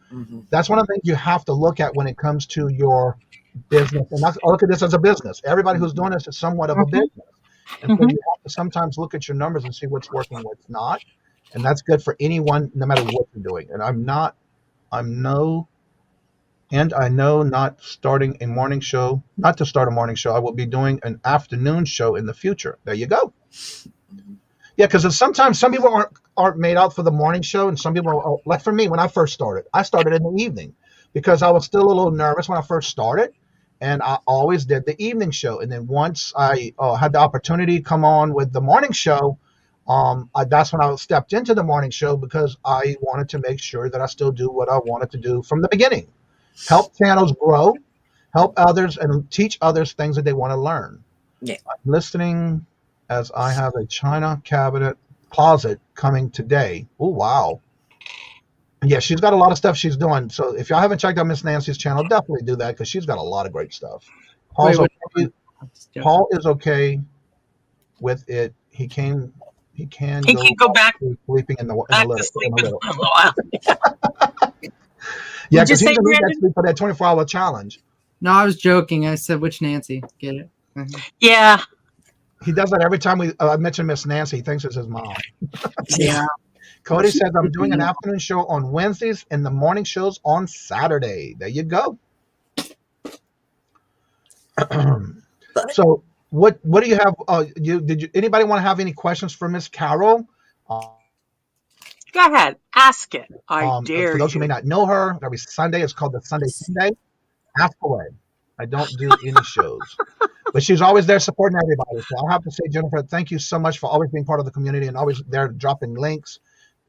Speaker 2: That's one of the things you have to look at when it comes to your business. And I look at this as a business. Everybody who's doing this is somewhat of a business. And so you have to sometimes look at your numbers and see what's working and what's not. And that's good for anyone, no matter what you're doing. And I know not starting a morning show, not to start a morning show. I will be doing an afternoon show in the future. There you go. Yeah, because sometimes some people aren't made out for the morning show, and some people are, like for me, when I first started, I started in the evening because I was still a little nervous when I first started, and I always did the evening show. And then once I had the opportunity to come on with the morning show, that's when I stepped into the morning show because I wanted to make sure that I still do what I wanted to do from the beginning. Help channels grow, help others, and teach others things that they want to learn. Yeah. I'm listening as I have a china closet coming today. Oh, wow. Yeah, she's got a lot of stuff she's doing. So if y'all haven't checked out Miss Nancy's channel, definitely do that because she's got a lot of great stuff. Paul is okay with it. He can go back to sleeping in the little. Yeah, because he's going to need that sleep for that 24-hour challenge.
Speaker 5: No, I was joking. I said, which Nancy? Get it?
Speaker 3: Yeah.
Speaker 2: He does that every time I mention Miss Nancy. He thinks it's his mom.
Speaker 5: Yeah.
Speaker 2: Cody says, I'm doing an afternoon show on Wednesdays and the morning shows on Saturday. There you go. So what do you have? Anybody want to have any questions for Miss Carol?
Speaker 3: Go ahead. Ask it. I dare
Speaker 2: For those who
Speaker 3: you.
Speaker 2: may not know her, every Sunday it's called the Sunday Sunday. Ask away. I don't do any shows. But she's always there supporting everybody. So I'll have to say, Jennifer, thank you so much for always being part of the community and always there dropping links.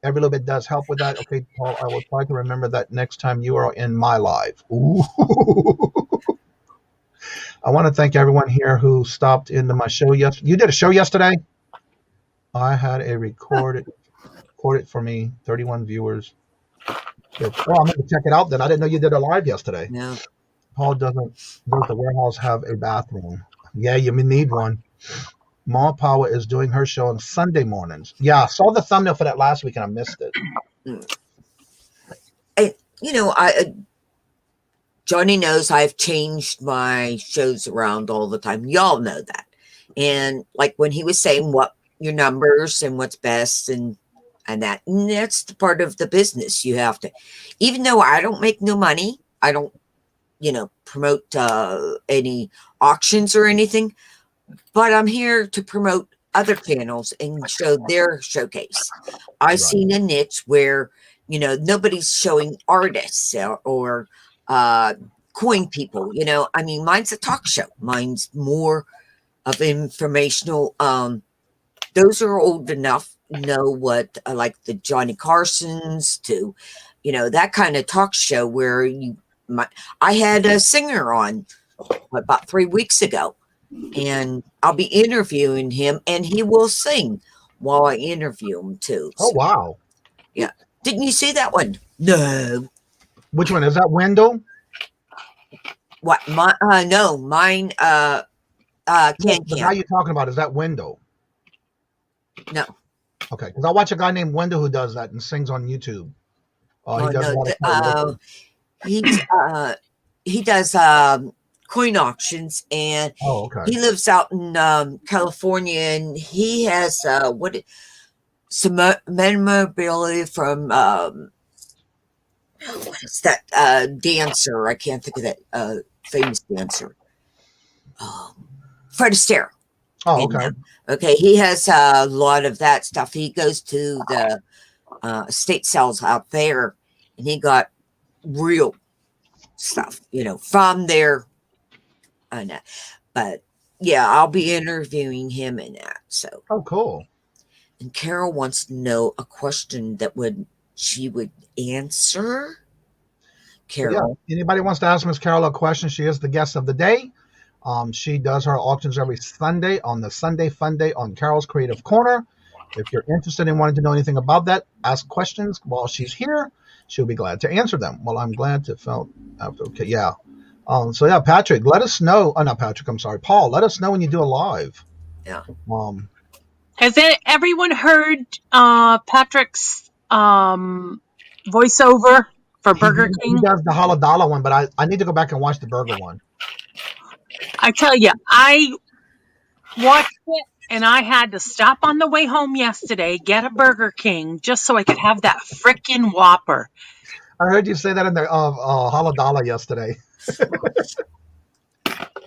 Speaker 2: Every little bit does help with that. Okay, Paul, I will try to remember that next time you are in my live. Ooh. I want to thank everyone here who stopped into my show yesterday. You did a show yesterday? I had a recorded for me, 31 viewers. Oh, I'm going to check it out then. I didn't know you did a live yesterday.
Speaker 4: No.
Speaker 2: Paul does the warehouse have a bathroom? Yeah, you may need one. Ma Power is doing her show on Sunday mornings. Yeah, I saw the thumbnail for that last week and I missed it.
Speaker 4: Johnny knows I've changed my shows around all the time. Y'all know that. And like when he was saying what your numbers and what's best and that's the part of the business you have to, even though I don't make no money, I don't, promote any auctions or anything, but I'm here to promote other channels and show their showcase. I've seen a niche where, nobody's showing artists or coin people, mine's a talk show. Mine's more of informational. Those are old enough, know what, like the Johnny Carsons to, that kind of talk show where I had a singer on about 3 weeks ago, and I'll be interviewing him, and he will sing while I interview him too.
Speaker 2: Oh, wow.
Speaker 4: Yeah. Didn't you see that one? No.
Speaker 2: Which one? Is that Wendell?
Speaker 4: What? No, mine,
Speaker 2: How
Speaker 4: Can.
Speaker 2: you talking about? Is that Wendell?
Speaker 4: No.
Speaker 2: Okay, because I watch a guy named Wendell who does that and sings on YouTube. He does a lot of
Speaker 4: he does coin auctions, and he lives out in California, and he has some memorabilia from what is that dancer? I can't think of that famous dancer. Fred Astaire.
Speaker 2: Oh, okay.
Speaker 4: Okay, he has a lot of that stuff. He goes to the estate sales out there, and he got real stuff, from there. But yeah, I'll be interviewing him in that. So.
Speaker 2: Oh, cool.
Speaker 4: And Carol wants to know a question that she would answer. Carol.
Speaker 2: Yeah. Anybody wants to ask Miss Carol a question? She is the guest of the day. She does her auctions every Sunday on the Sunday Fun Day on Carol's Creative Corner. If you're interested in wanting to know anything about that, ask questions while she's here. She'll be glad to answer them. Well, I'm glad to felt after. Okay, yeah. So yeah, Patrick, let us know. Oh, not Patrick. I'm sorry, Paul. Let us know when you do a live.
Speaker 4: Yeah.
Speaker 3: Has everyone heard Patrick's voiceover for Burger King?
Speaker 2: He does the Haladala one, but I need to go back and watch the burger one.
Speaker 3: I tell you, I watched it, and I had to stop on the way home yesterday, get a Burger King, just so I could have that frickin' Whopper.
Speaker 2: I heard you say that in the Haladala yesterday.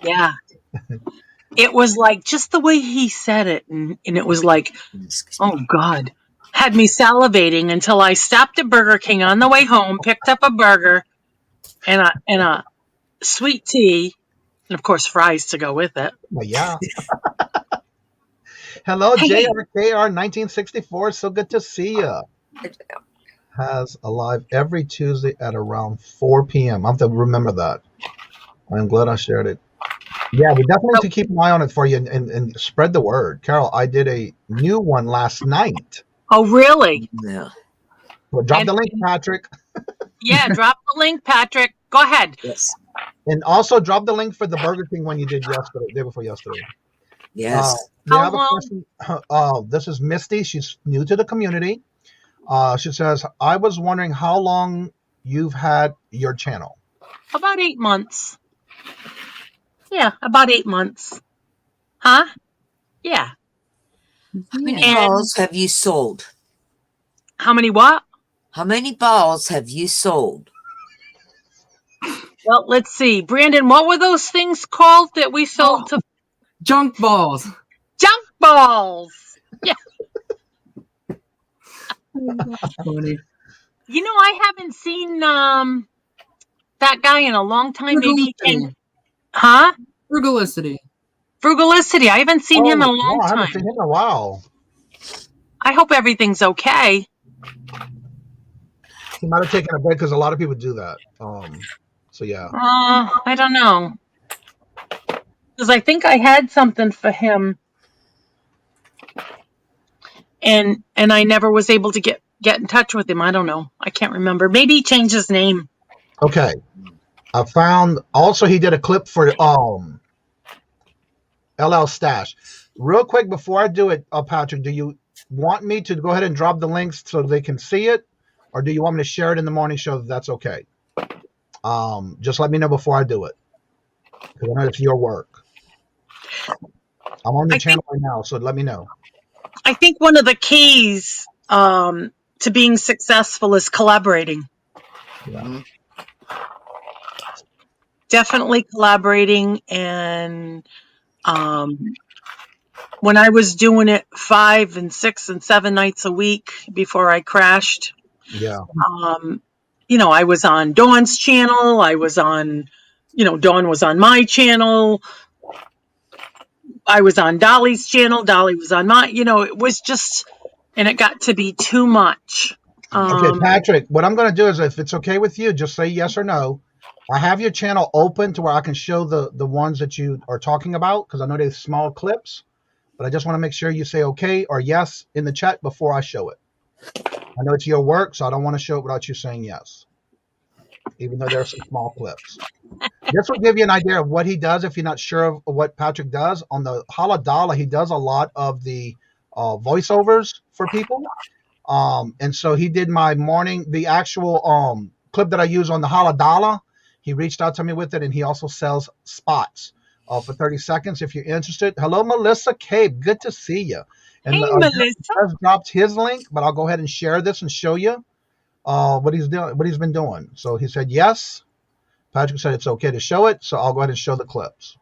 Speaker 3: Yeah. It was like just the way he said it, and it was like, oh, God. Had me salivating until I stopped at Burger King on the way home, picked up a burger and a sweet tea, and, of course, fries to go with it.
Speaker 2: Well, yeah. Hello, JRKR 1964. So good to see you. Has a live every Tuesday at around 4 p.m. I have to remember that. I'm glad I shared it. Yeah, we definitely need to keep an eye on it for you and spread the word. Carol, I did a new one last night.
Speaker 3: Oh, really?
Speaker 4: Yeah.
Speaker 2: Well, drop the link, Patrick.
Speaker 3: Yeah, drop the link, Patrick. Go ahead.
Speaker 4: Yes.
Speaker 2: And also drop the link for the Burger King one you did yesterday, day before yesterday.
Speaker 4: Yes.
Speaker 2: We have a question. This is Misty. She's new to the community. She says, I was wondering how long you've had your channel.
Speaker 3: About 8 months. Yeah, about 8 months. Huh? Yeah.
Speaker 4: How many
Speaker 3: And-
Speaker 4: balls have you sold?
Speaker 3: How many what?
Speaker 4: How many balls have you sold?
Speaker 3: Well, let's see. Brandon, what were those things called that we sold to?
Speaker 5: Junk balls.
Speaker 3: Junk balls. Yeah.
Speaker 5: Funny.
Speaker 3: You know, I haven't seen that guy in a long time. Maybe he came. Huh?
Speaker 5: Frugalicity.
Speaker 3: Frugalicity. I haven't seen him in a long
Speaker 2: I haven't
Speaker 3: time.
Speaker 2: seen him in a while.
Speaker 3: I hope everything's okay.
Speaker 2: He might have taken a break because a lot of people do that. So yeah.
Speaker 3: I don't know. Because I think I had something for him, and I never was able to get in touch with him. I don't know. I can't remember. Maybe he changed his name.
Speaker 2: Okay. I found also he did a clip for LL Stash. Real quick before I do it, Patrick, do you want me to go ahead and drop the links so they can see it, or do you want me to share it in the morning show? That's okay. Just let me know before I do it, because I know it's your work. I'm on the channel right now, so let me know.
Speaker 3: I think one of the keys to being successful is collaborating.
Speaker 2: Yeah.
Speaker 3: Definitely collaborating. And when I was doing it 5 and 6 and 7 nights a week before I crashed,
Speaker 2: Yeah.
Speaker 3: I was on Dawn's channel. I was on, Dawn was on my channel. I was on Dolly's channel. Dolly was on my, it was just, and it got to be too much.
Speaker 2: Okay, Patrick, what I'm going to do is, if it's okay with you, just say yes or no. I have your channel open to where I can show the ones that you are talking about, because I know they're small clips, but I just want to make sure you say okay or yes in the chat before I show it. I know it's your work, so I don't want to show it without you saying yes, even though there are some small clips. This will give you an idea of what he does if you're not sure of what Patrick does. On the Haladala, he does a lot of the voiceovers for people. And so he did my morning, the actual clip that I use on the Haladala. He reached out to me with it, and he also sells spots for 30 seconds if you're interested. Hello, Melissa Cape. Good to see you. And
Speaker 3: Hey, Melissa.
Speaker 2: I've dropped his link, but I'll go ahead and share this and show you what he's doing, what he's been doing. So he said yes. Patrick said it's okay to show it, so I'll go ahead and show the clips.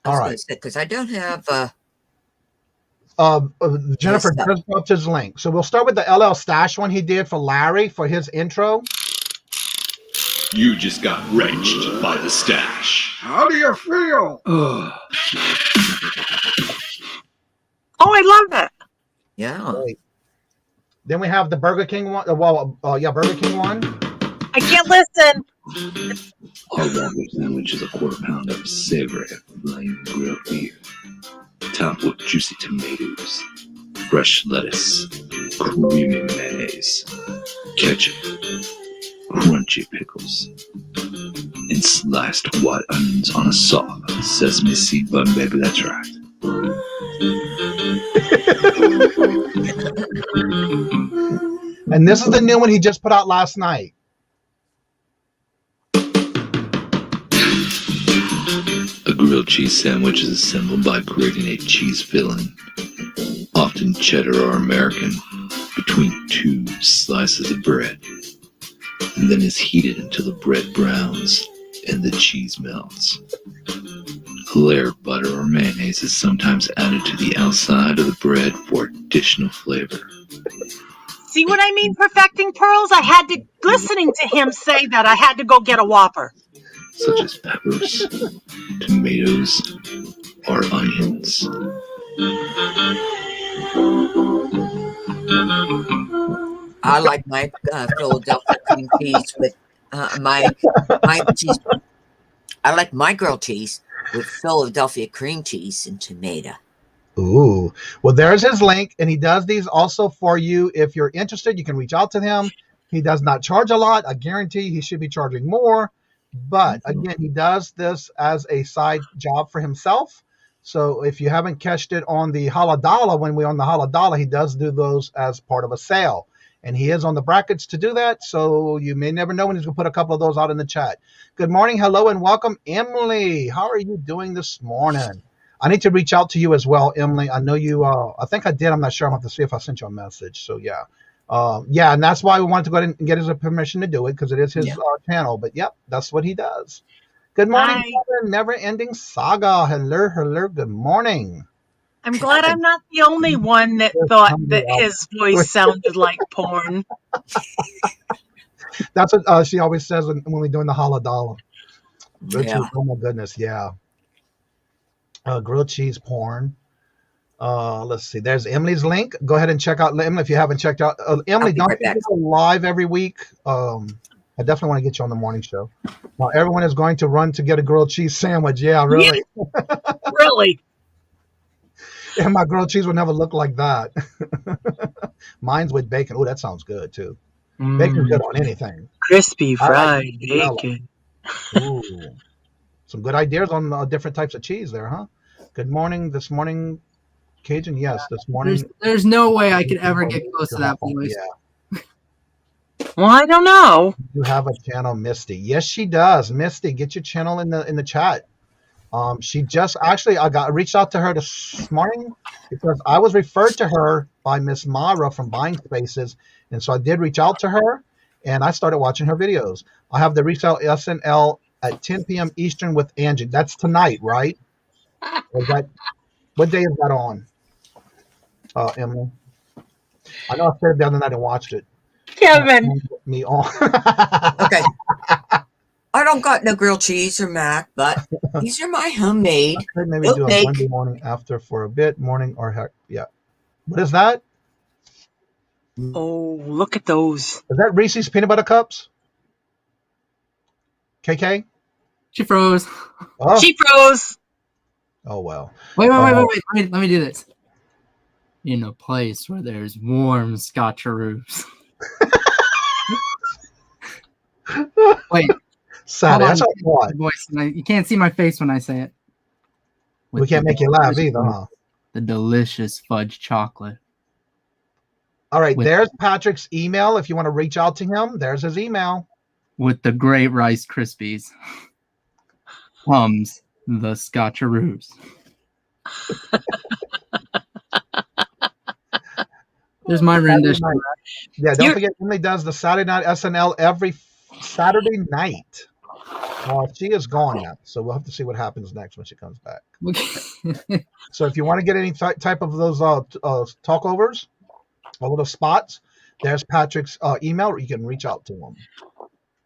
Speaker 2: All right.
Speaker 4: Because I don't have.
Speaker 2: Jennifer just dropped his link. So we'll start with the LL Stash one he did for Larry for his intro.
Speaker 6: You just got wrenched by the stash.
Speaker 1: How do you feel?
Speaker 3: Oh, I love it.
Speaker 4: Yeah.
Speaker 2: Right. Then we have the Burger King one. Burger King one.
Speaker 3: I can't listen.
Speaker 6: Our burger sandwich is a quarter-pounder of savory, flame grilled beef, topped with juicy tomatoes, fresh lettuce, creamy mayonnaise, ketchup, crunchy pickles, and sliced white onions on a soft sesame seed bun, baby. That's right.
Speaker 2: And this is the new one he just put out last night.
Speaker 6: A grilled cheese sandwich is assembled by grating a cheese filling, often cheddar or American, between 2 slices of bread, and then is heated until the bread browns and the cheese melts. A layer of butter or mayonnaise is sometimes added to the outside of the bread for additional flavor.
Speaker 3: See what I mean, perfecting pearls? Listening to him say that, I had to go get a Whopper.
Speaker 6: Such as peppers, tomatoes, or onions.
Speaker 4: I like my Philadelphia cream cheese with my cheese. I like my grilled cheese with Philadelphia cream cheese and tomato.
Speaker 2: Ooh. Well, there's his link, and he does these also for you. If you're interested, you can reach out to him. He does not charge a lot. I guarantee he should be charging more. But again, he does this as a side job for himself. So if you haven't catched it on the Haladala, when we're on the Haladala, he does do those as part of a sale. And he is on the brackets to do that. So you may never know when he's going to put a couple of those out in the chat. Good morning. Hello and welcome, Emily. How are you doing this morning? I need to reach out to you as well, Emily. I know you, I think I did. I'm not sure. I'm going to have to see if I sent you a message. So yeah. Yeah, and that's why we wanted to go ahead and get his permission to do it, because it is his channel. But yep, that's what he does. Good morning, Never Ending Saga. Hello. Good morning.
Speaker 3: I'm glad I'm not the only one that thought that his voice sounded like porn.
Speaker 2: That's what she always says when we're doing the holla dollar.
Speaker 4: Yeah.
Speaker 2: Oh my goodness, yeah. Grilled cheese porn. Let's see. There's Emily's link. Go ahead and check out Emily if you haven't checked out. Emily, don't you go live every week? I definitely want to get you on the morning show. Well, everyone is going to run to get a grilled cheese sandwich. Yeah, really.
Speaker 3: Really.
Speaker 2: And my grilled cheese would never look like that. Mine's with bacon. Oh, that sounds good too. Bacon's good on anything.
Speaker 3: Crispy fried bacon.
Speaker 2: Ooh. Some good ideas on different types of cheese there, huh? Good morning. This morning, Cajun. Yes, this morning.
Speaker 5: There's no way I could ever get close to that voice.
Speaker 2: Yeah.
Speaker 3: Well, I don't know.
Speaker 2: You have a channel, Misty. Yes, she does. Misty, get your channel in the chat. She just actually, I reached out to her this morning because I was referred to her by Miss Mara from Buying Spaces, and so I did reach out to her, and I started watching her videos. I have the Resale SNL at 10 p.m. Eastern with Angie. That's tonight, right? What day is that on, Emily? I know I said it the other night and watched it.
Speaker 3: Kevin.
Speaker 2: Me on.
Speaker 4: Okay. I don't got no grilled cheese or mac, but these are my homemade.
Speaker 2: I could maybe do a Monday morning after for a bit, morning or heck, yeah. What is that?
Speaker 3: Oh, look at those.
Speaker 2: Is that Reese's peanut butter cups? KK?
Speaker 5: She froze.
Speaker 2: Oh.
Speaker 3: She froze.
Speaker 2: Oh, well.
Speaker 5: Wait. Let me do this. In a place where there's warm scotcheroos. Wait.
Speaker 2: Sad. That's what?
Speaker 5: Voice. You can't see my face when I say it.
Speaker 2: We can't make you laugh either, huh?
Speaker 5: The delicious fudge chocolate.
Speaker 2: All right, there's Patrick's email. If you want to reach out to him, there's his email.
Speaker 5: With the great Rice Krispies comes the scotcheroos. There's my rendition.
Speaker 2: Yeah, don't forget, Emily does the Saturday Night SNL every Saturday night. She is gone now, so we'll have to see what happens next when she comes back. So if you want to get any type of those talkovers, or little spots, there's Patrick's email. You can reach out to him.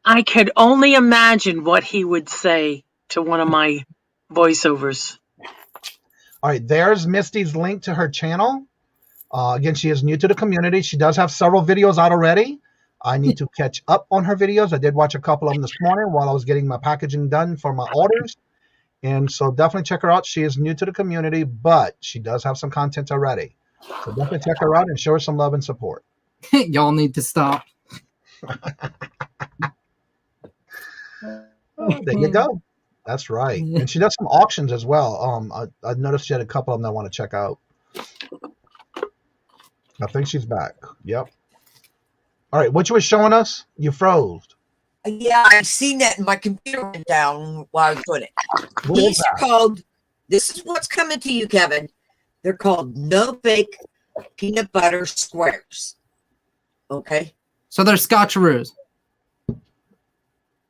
Speaker 3: I could only imagine what he would say to one of my voiceovers.
Speaker 2: All right, there's Misty's link to her channel. Again, she is new to the community. She does have several videos out already. I need to catch up on her videos. I did watch a couple of them this morning while I was getting my packaging done for my orders. And so definitely check her out. She is new to the community, but she does have some content already. So definitely check her out and show her some love and support.
Speaker 5: Y'all need to stop.
Speaker 2: There you go. That's right. And she does some auctions as well. I noticed she had a couple of them that I want to check out. I think she's back. Yep. All right. What you were showing us? You froze.
Speaker 4: Yeah, I've seen that, and my computer went down while I was doing it.
Speaker 2: These
Speaker 4: are called, this is what's coming to you, Kevin. They're called no-bake peanut butter squares. Okay?
Speaker 5: So they're scotcheroos.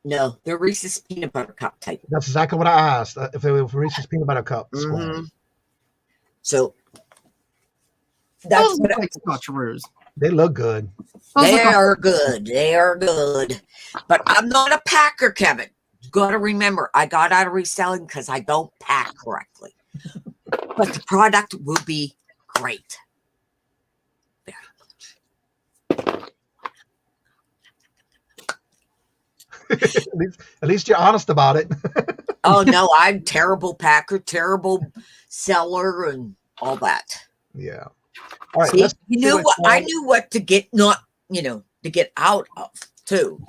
Speaker 4: No, they're Reese's peanut butter cup type.
Speaker 2: That's exactly what I asked. If they were Reese's peanut butter cup.
Speaker 4: Mm-hmm. So that's what
Speaker 5: like scotcheroos.
Speaker 2: They look good.
Speaker 4: They are good. They are good. But I'm not a packer, Kevin. You got to remember, I got out of reselling because I don't pack correctly. But the product will be great. Very much.
Speaker 2: At least you're honest about it.
Speaker 4: Oh, no, I'm terrible packer, terrible seller, and all that.
Speaker 2: Yeah. All right.
Speaker 4: See, you knew what I knew what to get, not, to get out of, too,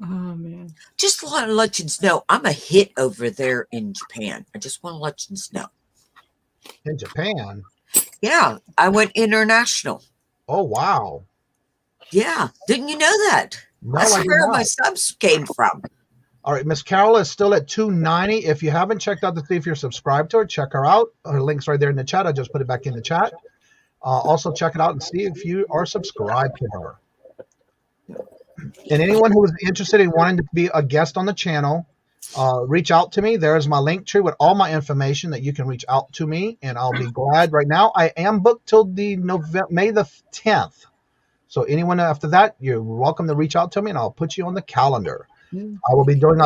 Speaker 5: Oh, man.
Speaker 4: Just want to let you know, I'm a hit over there in Japan. I just want to let you know.
Speaker 2: In Japan?
Speaker 4: Yeah, I went international.
Speaker 2: Oh, wow.
Speaker 4: Yeah. Didn't you know that?
Speaker 2: No,
Speaker 4: That's
Speaker 2: I did
Speaker 4: where my
Speaker 2: not.
Speaker 4: subs came from.
Speaker 2: All right, Miss Carol is still at 290. If you haven't checked out to see if you're subscribed to her, check her out. Her link's right there in the chat. I just put it back in the chat. Also, check it out and see if you are subscribed to her. And anyone who is interested in wanting to be a guest on the channel, reach out to me. There's my link tree with all my information that you can reach out to me, and I'll be glad. Right now, I am booked till the May the 10th. So anyone after that, you're welcome to reach out to me, and I'll put you on the calendar. I will be doing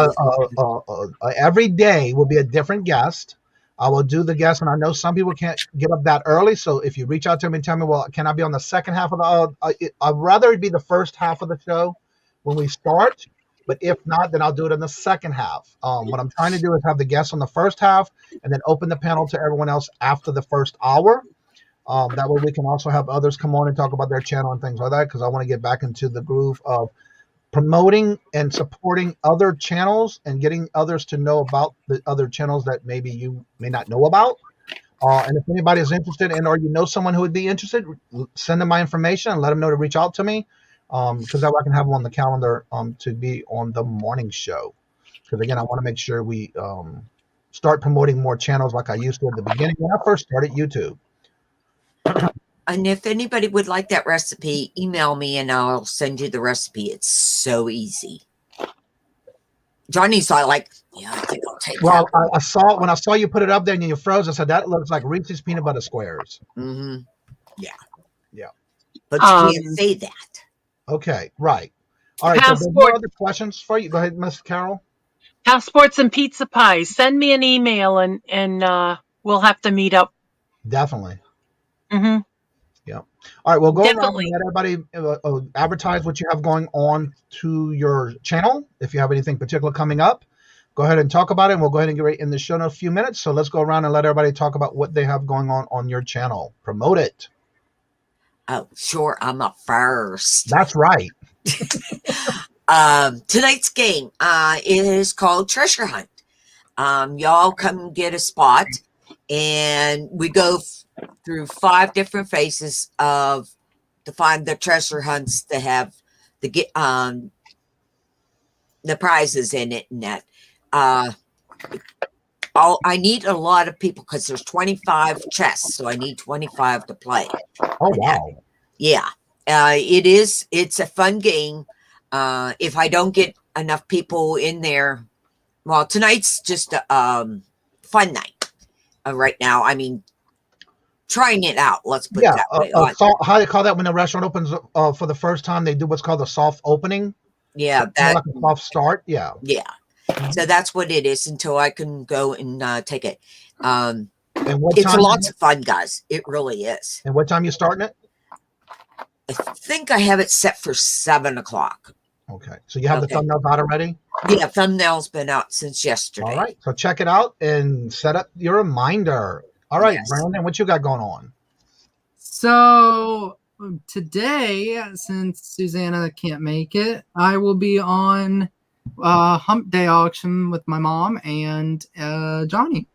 Speaker 2: every day will be a different guest. I will do the guest, and I know some people can't get up that early. So if you reach out to me and tell me, well, can I be on the second half of the? I'd rather it be the first half of the show when we start. But if not, then I'll do it in the second half. What I'm trying to do is have the guests on the first half, and then open the panel to everyone else after the first hour. That way we can also have others come on and talk about their channel and things like that, because I want to get back into the groove of promoting and supporting other channels and getting others to know about the other channels that maybe you may not know about. And if anybody is interested or you know someone who would be interested, send them my information and let them know to reach out to me, because that way I can have them on the calendar to be on the morning show. Because again, I want to make sure we start promoting more channels like I used to at the beginning when I first started YouTube.
Speaker 4: And if anybody would like that recipe, email me and I'll send you the recipe. It's so easy. Johnny's like, yeah, I think I'll take
Speaker 2: Well,
Speaker 4: that.
Speaker 2: I saw when I saw you put it up there and you froze. I said that looks like Reese's peanut butter squares.
Speaker 4: Mm-hmm. Yeah.
Speaker 2: Yeah.
Speaker 4: But you can't say that.
Speaker 2: Okay. Right. All right. So there's no other questions for you. Go ahead, Miss Carol.
Speaker 3: Passports and pizza pies. Send me an email and we'll have to meet up.
Speaker 2: Definitely.
Speaker 3: Mm-hmm.
Speaker 2: Yeah. All right. We'll go
Speaker 3: Definitely.
Speaker 2: around and let everybody advertise what you have going on to your channel. If you have anything particular coming up, go ahead and talk about it. And we'll go ahead and get right in the show in a few minutes. So let's go around and let everybody talk about what they have going on your channel. Promote it.
Speaker 4: Oh, sure. I'm up first.
Speaker 2: That's right.
Speaker 4: Tonight's game is called Treasure Hunt. Y'all come get a spot, and we go through 5 different phases to find the treasure hunts that have the prizes in it, and that. I need a lot of people because there's 25 chests, so I need 25 to play.
Speaker 2: Oh wow!
Speaker 4: Yeah, it's a fun game. If I don't get enough people in there, well, tonight's just a fun night. Right now, I mean, trying it out. Let's put it that way.
Speaker 2: How do you call that when the restaurant opens for the first time? They do what's called a soft opening.
Speaker 4: Yeah,
Speaker 2: like a soft start. Yeah.
Speaker 4: Yeah. So that's what it is until I can go and take it.
Speaker 2: And
Speaker 4: it's lots of fun, guys. It really is.
Speaker 2: And what time you starting it?
Speaker 4: I think I have it set for 7 o'clock.
Speaker 2: Okay. So you have the thumbnails out already?
Speaker 4: Yeah, thumbnail's been out since yesterday.
Speaker 2: All right. So check it out and set up your reminder. All right, yes. Brandon, what you got going on?
Speaker 5: So today, since Susanna can't make it, I will be on Hump Day auction with my mom and Johnny.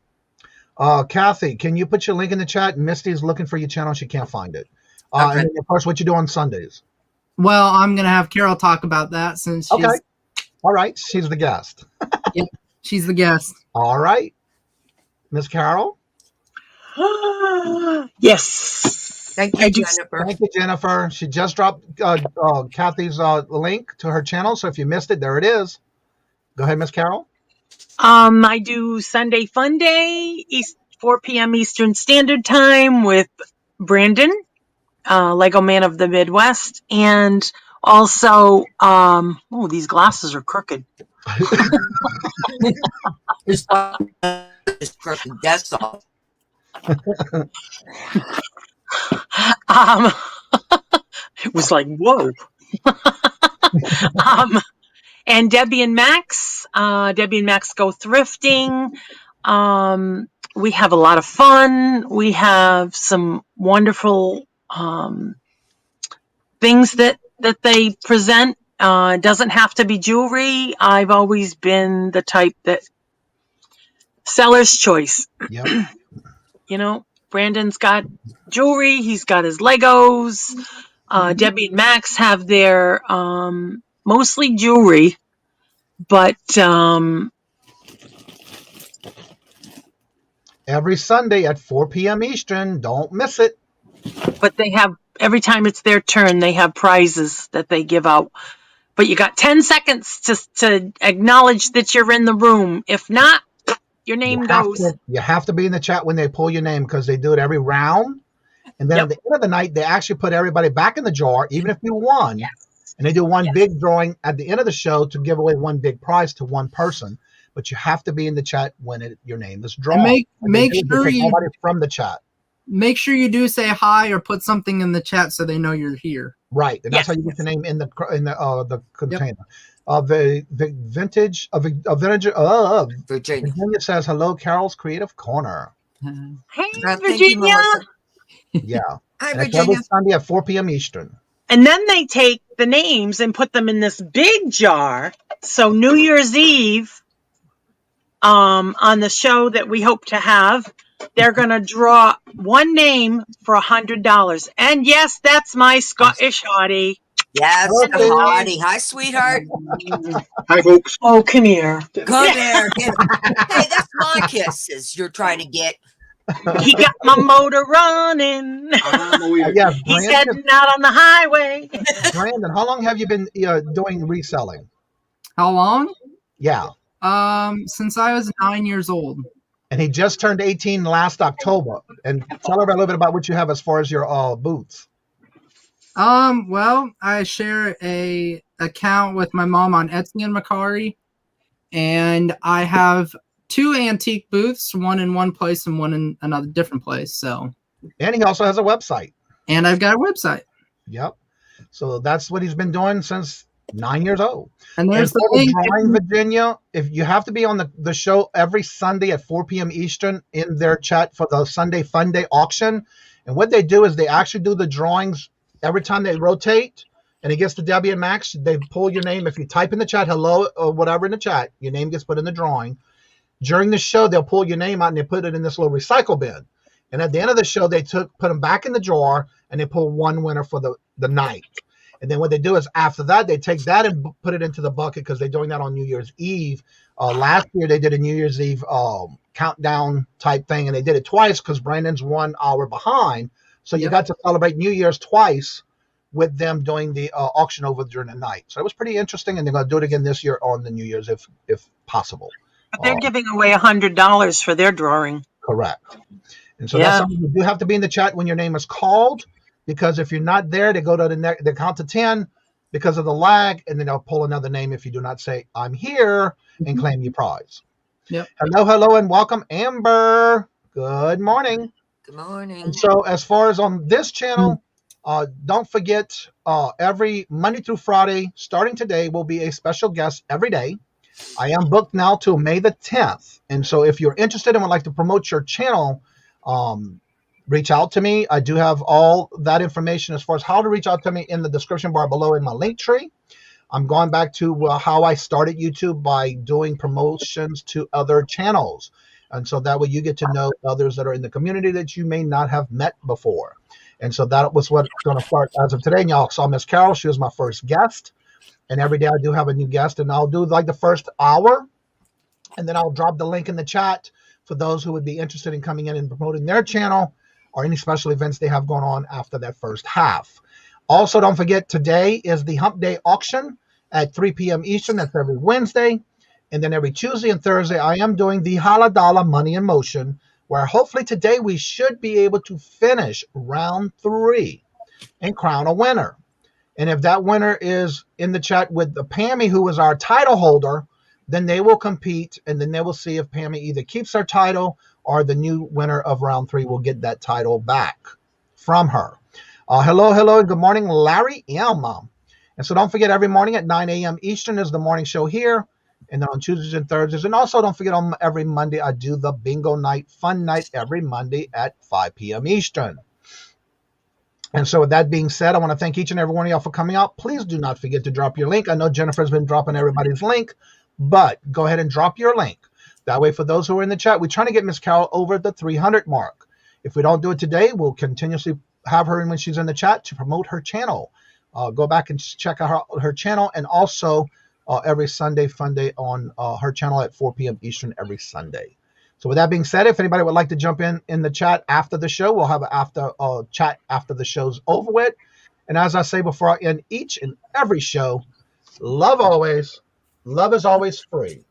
Speaker 2: Kathy, can you put your link in the chat? Misty's looking for your channel. She can't find it. And then, of course, what you do on Sundays?
Speaker 5: Well, I'm going to have Carol talk about that since she's...
Speaker 2: Okay. All right. She's the guest.
Speaker 5: Yep. She's the guest.
Speaker 2: All right. Miss Carol?
Speaker 3: Yes.
Speaker 4: Thank you, Jennifer.
Speaker 2: Thank you, Jennifer. She just dropped Kathy's link to her channel. So if you missed it, there it is. Go ahead, Miss Carol.
Speaker 3: I do Sunday Fun Day, 4 p.m. Eastern Standard Time with Brandon, Lego Man of the Midwest, and also, these glasses are crooked.
Speaker 4: It's crooked. That's all.
Speaker 3: It was like, whoa. And Debbie and Max go thrifting. We have a lot of fun. We have some wonderful things that they present. It doesn't have to be jewelry. I've always been the type that seller's choice.
Speaker 2: Yep.
Speaker 3: You know, Brandon's got jewelry. He's got his Legos. Debbie and Max have their mostly jewelry, but
Speaker 2: Every Sunday at 4 p.m. Eastern. Don't miss it.
Speaker 3: but they have, every time it's their turn, they have prizes that they give out. But you got 10 seconds to acknowledge that you're in the room. If not, your name goes.
Speaker 2: You have to be in the chat when they pull your name, because they do it every round. And then at the end of the night, they actually put everybody back in the jar, even if you won. Yes. And they do one big drawing at the end of the show to give away one big prize to one person. But you have to be in the chat when your name is drawn.
Speaker 5: Make sure
Speaker 2: nobody from the chat.
Speaker 5: Make sure you do say hi or put something in the chat so they know you're here.
Speaker 2: Right, and that's how you get your name in the container. The vintage of Virginia says hello, Carol's Creative Corner.
Speaker 3: Hey, Virginia.
Speaker 2: Yeah.
Speaker 4: Hi,
Speaker 2: Virginia.
Speaker 4: Virginia.
Speaker 2: Every Sunday at 4 p.m. Eastern.
Speaker 3: And then they take the names and put them in this big jar. So New Year's Eve, on the show that we hope to have, they're going to draw one name for $100. And yes, that's my Scottish hottie.
Speaker 4: Yes, the hottie. Hi, sweetheart.
Speaker 1: Hi, folks.
Speaker 3: Oh, come here.
Speaker 4: Come here. Hey, that's my kisses you're trying to get.
Speaker 3: He got my motor running. He's heading out on the highway.
Speaker 2: Brandon, how long have you been doing reselling?
Speaker 5: How long?
Speaker 2: Yeah.
Speaker 5: Since I was 9 years old.
Speaker 2: And he just turned 18 last October. And tell her a little bit about what you have as far as your booths.
Speaker 5: Well, I share a account with my mom on Etsy and Mercari, and I have 2 antique booths, one in one place and one in another different place. So,
Speaker 2: and he also has a website.
Speaker 5: And I've got a website.
Speaker 2: Yep. So that's what he's been doing since 9 years old.
Speaker 5: And there's the link.
Speaker 2: Virginia, if you have to be on the show every Sunday at 4 p.m. Eastern in their chat for the Sunday Fun Day auction. And what they do is they actually do the drawings every time they rotate, and it gets to Debbie and Max. They pull your name. If you type in the chat, hello, or whatever in the chat, your name gets put in the drawing. During the show, they'll pull your name out and they put it in this little recycle bin. And at the end of the show, they put them back in the jar and they pull one winner for the night. And then what they do is after that, they take that and put it into the bucket because they're doing that on New Year's Eve. Last year, they did a New Year's Eve countdown type thing, and they did it twice because Brandon's 1 hour behind. So you got to celebrate New Year's twice with them doing the auction over during the night. So it was pretty interesting, and they're going to do it again this year on the New Year's if possible.
Speaker 3: But they're giving away $100 for their drawing.
Speaker 2: Correct. And so that's something you do have to be in the chat when your name is called, because if you're not there, they go to they count to 10 because of the lag, and then they'll pull another name if you do not say, I'm here, and claim your prize.
Speaker 5: Yep.
Speaker 2: Hello, and welcome, Amber. Good morning.
Speaker 4: Good morning.
Speaker 2: And so as far as on this channel, don't forget, every Monday through Friday, starting today, will be a special guest every day. I am booked now till May the 10th. And so if you're interested and would like to promote your channel, reach out to me. I do have all that information as far as how to reach out to me in the description bar below in my link tree. I'm going back to how I started YouTube by doing promotions to other channels. And so that way you get to know others that are in the community that you may not have met before. And so that was what's going to start as of today. And y'all saw Miss Carol. She was my first guest. And every day I do have a new guest. And I'll do like the first hour. And then I'll drop the link in the chat for those who would be interested in coming in and promoting their channel or any special events they have going on after that first half. Also, don't forget, today is the Hump Day auction at 3 p.m. Eastern. That's every Wednesday. And then every Tuesday and Thursday, I am doing the Haladala Money in Motion, where hopefully today we should be able to finish round 3 and crown a winner. And if that winner is in the chat with the Pammy, who is our title holder, then they will compete, and then they will see if Pammy either keeps her title or the new winner of round 3 will get that title back from her. Hello, and good morning, Larry M. And so don't forget, every morning at 9 a.m. Eastern is the morning show here. And then on Tuesdays and Thursdays. And also don't forget, on every Monday, I do the bingo night, fun night every Monday at 5 p.m. Eastern. And so with that being said, I want to thank each and every one of y'all for coming out. Please do not forget to drop your link. I know Jennifer's been dropping everybody's link, but go ahead and drop your link. That way, for those who are in the chat, we're trying to get Miss Carol over the 300 mark. If we don't do it today, we'll continuously have her in when she's in the chat to promote her channel. Go back and check out her channel, and also every Sunday Fun Day on her channel at 4 p.m. Eastern every Sunday. So with that being said, if anybody would like to jump in the chat after the show, we'll have an chat after the show's over with. And as I say before I end each and every show, love always. Love is always free.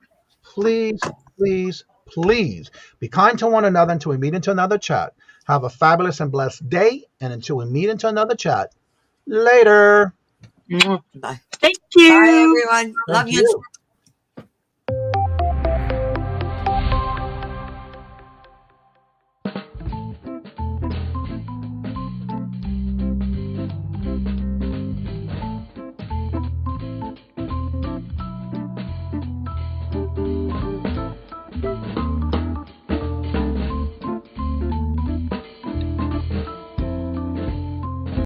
Speaker 2: Please, please, please be kind to one another until we meet into another chat. Have a fabulous and blessed day. And until we meet into another chat, later.
Speaker 4: Bye.
Speaker 3: Thank you.
Speaker 4: Bye, everyone. Love
Speaker 2: Thank
Speaker 4: you.
Speaker 2: you.